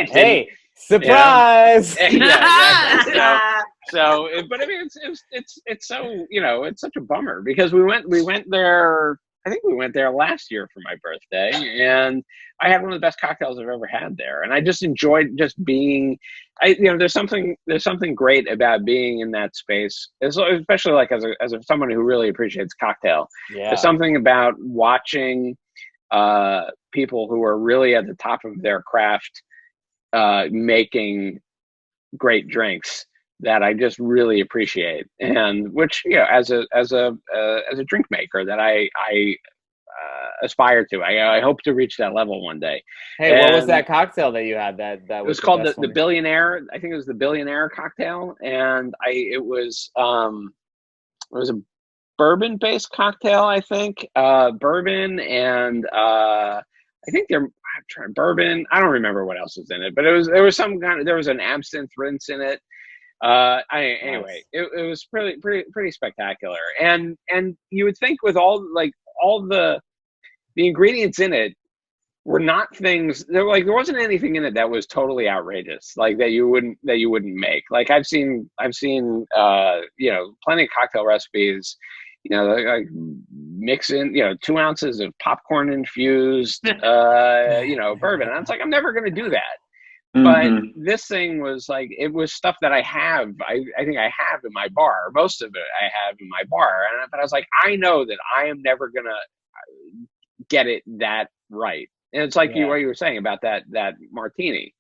Hey, surprise! Yeah. So, but I mean, it's so, it's such a bummer because we went there. I think we went there last year for my birthday, and I had one of the best cocktails I've ever had there. And I just enjoyed just being, there's something great about being in that space, especially like as someone who really appreciates cocktail. Yeah. There's something about watching people who are really at the top of their craft making great drinks that I just really appreciate, and which as a drink maker that I aspire to. I hope to reach that level one day. Hey, what was that cocktail that you had? That it was called the Billionaire. I think it was the Billionaire cocktail, and it was a bourbon based cocktail. I think bourbon and I think I'm trying bourbon. I don't remember what else was in it, but there was an absinthe rinse in it. Anyway, it was pretty spectacular, and you would think with all the ingredients in it were not things there wasn't anything in it that was totally outrageous, like that you wouldn't make. Like I've seen plenty of cocktail recipes, like mix in 2 ounces of popcorn infused bourbon, and it's like I'm never going to do that. But this thing was like, it was stuff that I have. I think I have in my bar. Most of it I have in my bar. But I was like, I know that I am never going to get it that right. And it's like what you were saying about that martini.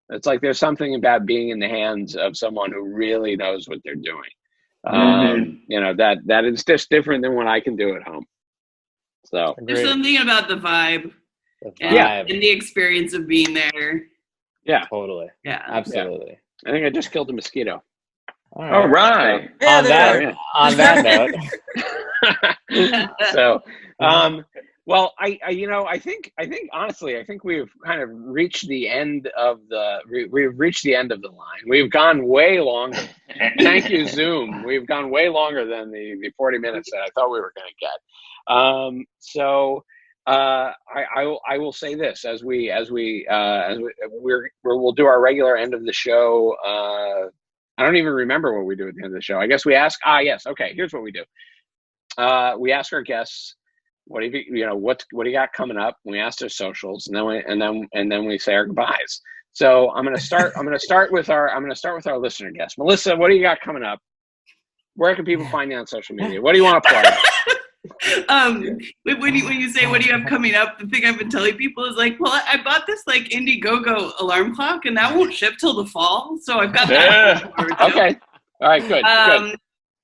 It's like there's something about being in the hands of someone who really knows what they're doing. That is just different than what I can do at home. So there's something about the vibe. And the experience of being there. Yeah, totally. Yeah, absolutely. I think I just killed a mosquito. All right. On that note. So, well, I think honestly, I think we've kind of reached the end of the line. We've gone way longer. Thank you, Zoom. We've gone way longer than the 40 minutes that I thought we were going to get. So. I will say this as we'll do our regular end of the show. I don't even remember what we do at the end of the show. I guess we ask. Yes. Okay. Here's what we do. We ask our guests, what do you got coming up? We ask their socials, and then we say our goodbyes. So I'm going to start with our listener guest. Melissa, what do you got coming up? Where can people find you on social media? What do you want to plug? When you say what do you have coming up, the thing I've been telling people is like, well, I bought this like Indiegogo alarm clock, and that won't ship till the fall, so I've got that. Okay, all right, good. Good.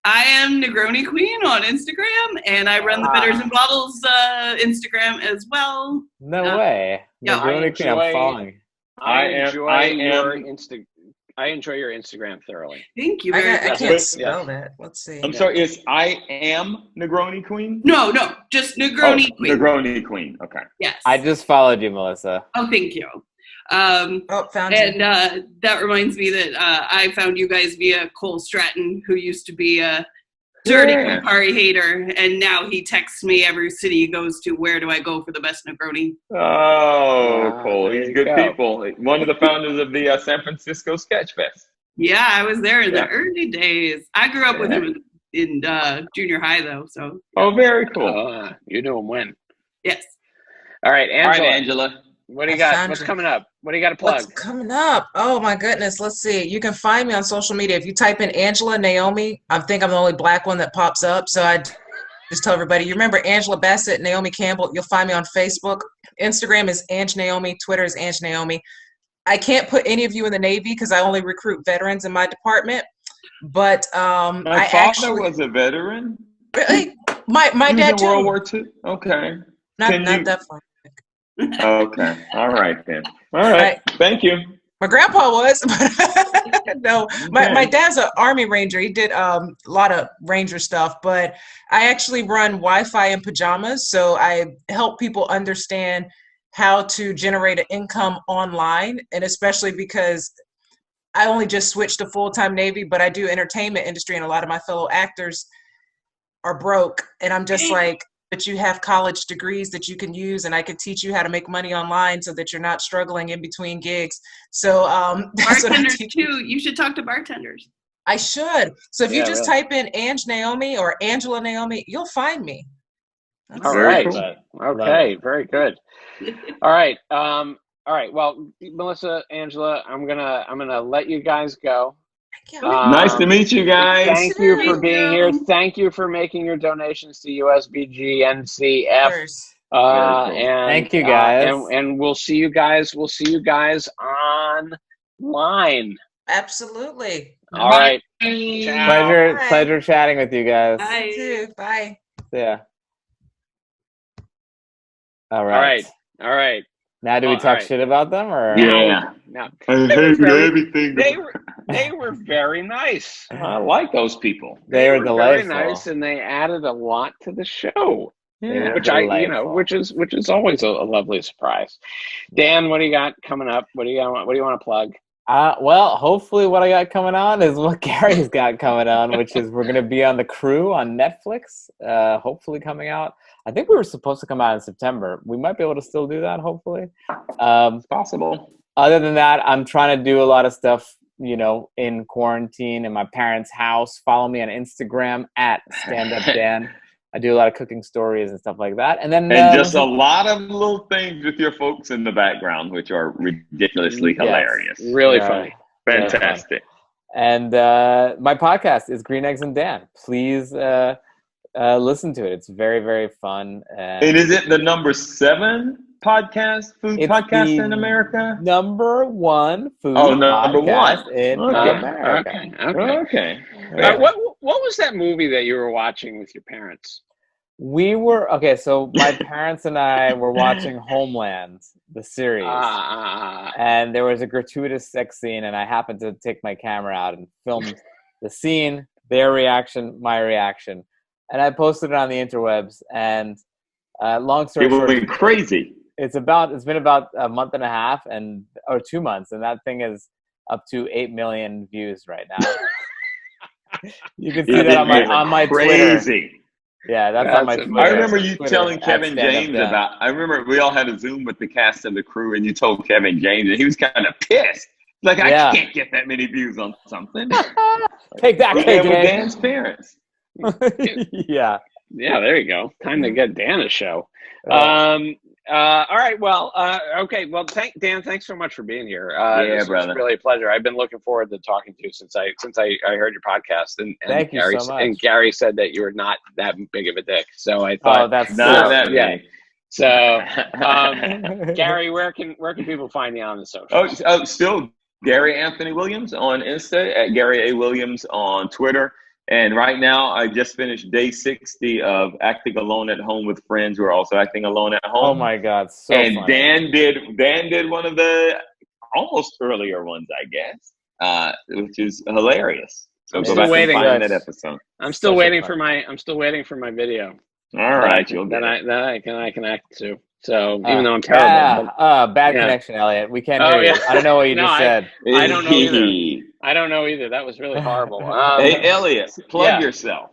I am Negroni Queen on Instagram, and I run the Bitters and Bottles Instagram as well. No way. Yeah, Negroni Queen, I'm following. I enjoy your Instagram thoroughly. Thank you. I can't spell that. Let's see. I'm sorry. Is I am Negroni Queen? No, just Negroni Queen. Negroni Queen. Okay. Yes. I just followed you, Melissa. Oh, thank you. Found you. And that reminds me that I found you guys via Cole Stratton, who used to be a dirty Campari hater, and now he texts me every city he goes to, where do I go for the best Negroni? Oh, Cole. He's good people. One of the founders of the San Francisco Sketch Fest. Yeah, I was there in the early days. I grew up with him in junior high, though. So. Oh, very cool. You know him when? Yes. All right, Angela. All right, Angela. What do you got? What's coming up? What do you got to plug? What's coming up? Oh, my goodness. Let's see. You can find me on social media. If you type in Angela Naomi, I think I'm the only black one that pops up. So I just tell everybody, you remember Angela Bassett, Naomi Campbell. You'll find me on Facebook. Instagram is Ange Naomi. Twitter is Ange Naomi. I can't put any of you in the Navy because I only recruit veterans in my department. But My father was a veteran. Really? My He dad was too. in World War II. Okay. Not that far. Okay. All right then. All right. Thank you. My grandpa was, but no. My dad's an Army Ranger. He did a lot of Ranger stuff, but I actually run Wi-Fi in pajamas, so I help people understand how to generate an income online, and especially because I only just switched to full-time Navy, but I do entertainment industry, and a lot of my fellow actors are broke, and I'm just like, but you have college degrees that you can use, and I can teach you how to make money online so that you're not struggling in between gigs. So that's bartenders too. You should talk to bartenders. I should. So if you just type in Ange Naomi or Angela Naomi, you'll find me. All right. Okay. Very good. All right. All right. Well, Melissa, Angela, I'm gonna let you guys go. Nice to meet you guys. Thank you for being here. Thank you for making your donations to USBG NCF. And thank you guys. And we'll see you guys. We'll see you guys online. Absolutely. All right. Pleasure chatting with you guys. Bye. You too. Bye. Yeah. All right. Now, do we talk shit about them, or? Yeah. No. I hate everything. They were very nice. I like those people. They were very delightful. nice, and they added a lot to the show. Yeah, which which is always a lovely surprise. Dan, what do you got coming up? What do you want to plug? Well, hopefully what I got coming on is what Gary's got coming on, which is we're going to be on The Crew on Netflix, hopefully coming out. I think we were supposed to come out in September. We might be able to still do that, hopefully. It's possible. Other than that, I'm trying to do a lot of stuff, in quarantine in my parents' house. Follow me on Instagram at StandUpDan. I do a lot of cooking stories and stuff like that. And then just a lot of little things with your folks in the background, which are ridiculously hilarious. Really funny. Fantastic. And my podcast is Green Eggs and Dan. Please listen to it. It's very, very fun. And is it the number 7 food podcast in America? Number 1 food number podcast 1 in America. Okay. What was that movie that you were watching with your parents? So my parents and I were watching Homeland, the series. And there was a gratuitous sex scene, and I happened to take my camera out and filmed the scene, their reaction, my reaction. And I posted it on the interwebs, and long story short, people went crazy. It's been about a month and a half or 2 months, and that thing is up to 8 million views right now. You can see that on my Twitter. Yeah, that's on my Twitter. I remember you telling Kevin James about. I remember we all had a Zoom with the cast of The Crew, and you told Kevin James, and he was kind of pissed. Like, I can't get that many views on something. Take that, KJ. With Dan's parents. Yeah. Yeah, there you go. Time to get Dan a show. All right. Well, okay. Well, Dan, thanks so much for being here. Brother. It's really a pleasure. I've been looking forward to talking to you since I heard your podcast. And thank Gary, you so much. And Gary said that you were not that big of a dick. So I thought, that's not that big. Yeah. So, Gary, where can people find you on the socials? Still Gary Anthony Williams on Insta, at Gary A. Williams on Twitter. And right now, I just finished day 60 of acting alone at home with friends who are also acting alone at home. Oh my God! So and funny. Dan did one of the almost earlier ones, I guess, which is hilarious. So I'm go still back waiting. and find that episode. I'm still waiting for my video. All right, you'll get it. That I can act to. So even though I'm terrible. Bad connection, Elliot. We can't hear you. I don't know what you just said. I don't know either. I don't know either. That was really horrible. Hey, Elliot, plug yourself.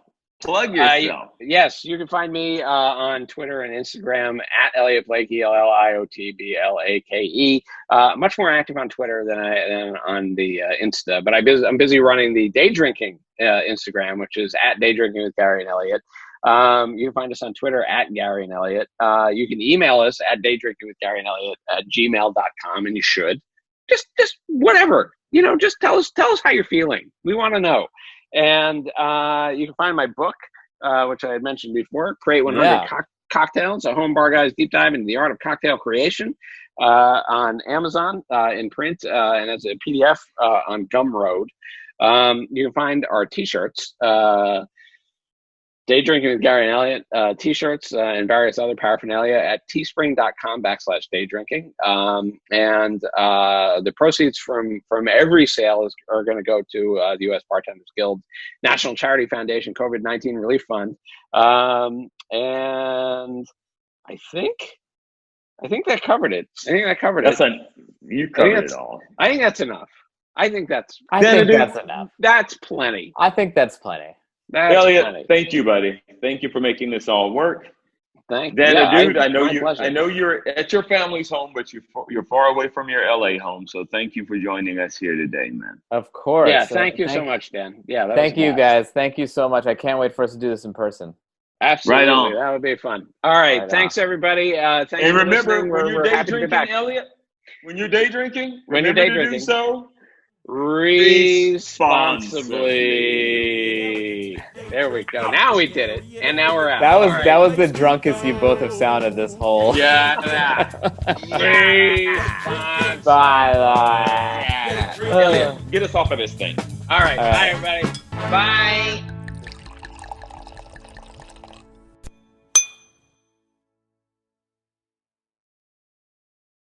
Yes, you can find me on Twitter and Instagram at Elliot Blakey, LLIOTBLAKE. Much more active on Twitter than on the Insta, but I'm busy running the Daydrinking Instagram, which is at Daydrinking with Gary and Elliot. You can find us on Twitter at Gary and Elliot. You can email us at daydrinkingwithgaryandelliot@gmail.com, and you should just whatever, just tell us how you're feeling. We want to know. And you can find my book, which I had mentioned before, Create 100 Cocktails, a home bar guy's deep dive into the art of cocktail creation, on Amazon in print and as a PDF on Gumroad. You can find our t-shirts, Day Drinking with Gary and Elliot t-shirts and various other paraphernalia at teespring.com/daydrinking. And the proceeds from every sale are going to go to the U.S. Bartenders Guild National Charity Foundation COVID-19 Relief Fund. And I think that covered it. You covered it all. I think that's enough. I think that's enough. That's plenty. I think that's plenty. That's Elliot, plenty. thank you, buddy. Thank you for making this all work. Thank Dan you. Ahdoot, I know pleasure. you're at your family's home, but you're far away from your LA home. So thank you for joining us here today, man. Of course. Yeah, thank you so much, Dan. Yeah, thank you guys. Thank you so much. I can't wait for us to do this in person. Absolutely. Right on. That would be fun. All right. Thanks, everybody. Thank you And for remember, listening. when you're We're day happy to be back. drinking, Elliot, when you're day drinking, When you're remember day to drinking. do so responsibly. There we go. Now we did it, and now we're out. That was the drunkest you both have sounded this whole. Yeah. Bye. Elliot, get us off of this thing. All right. All right. Bye, everybody. Bye.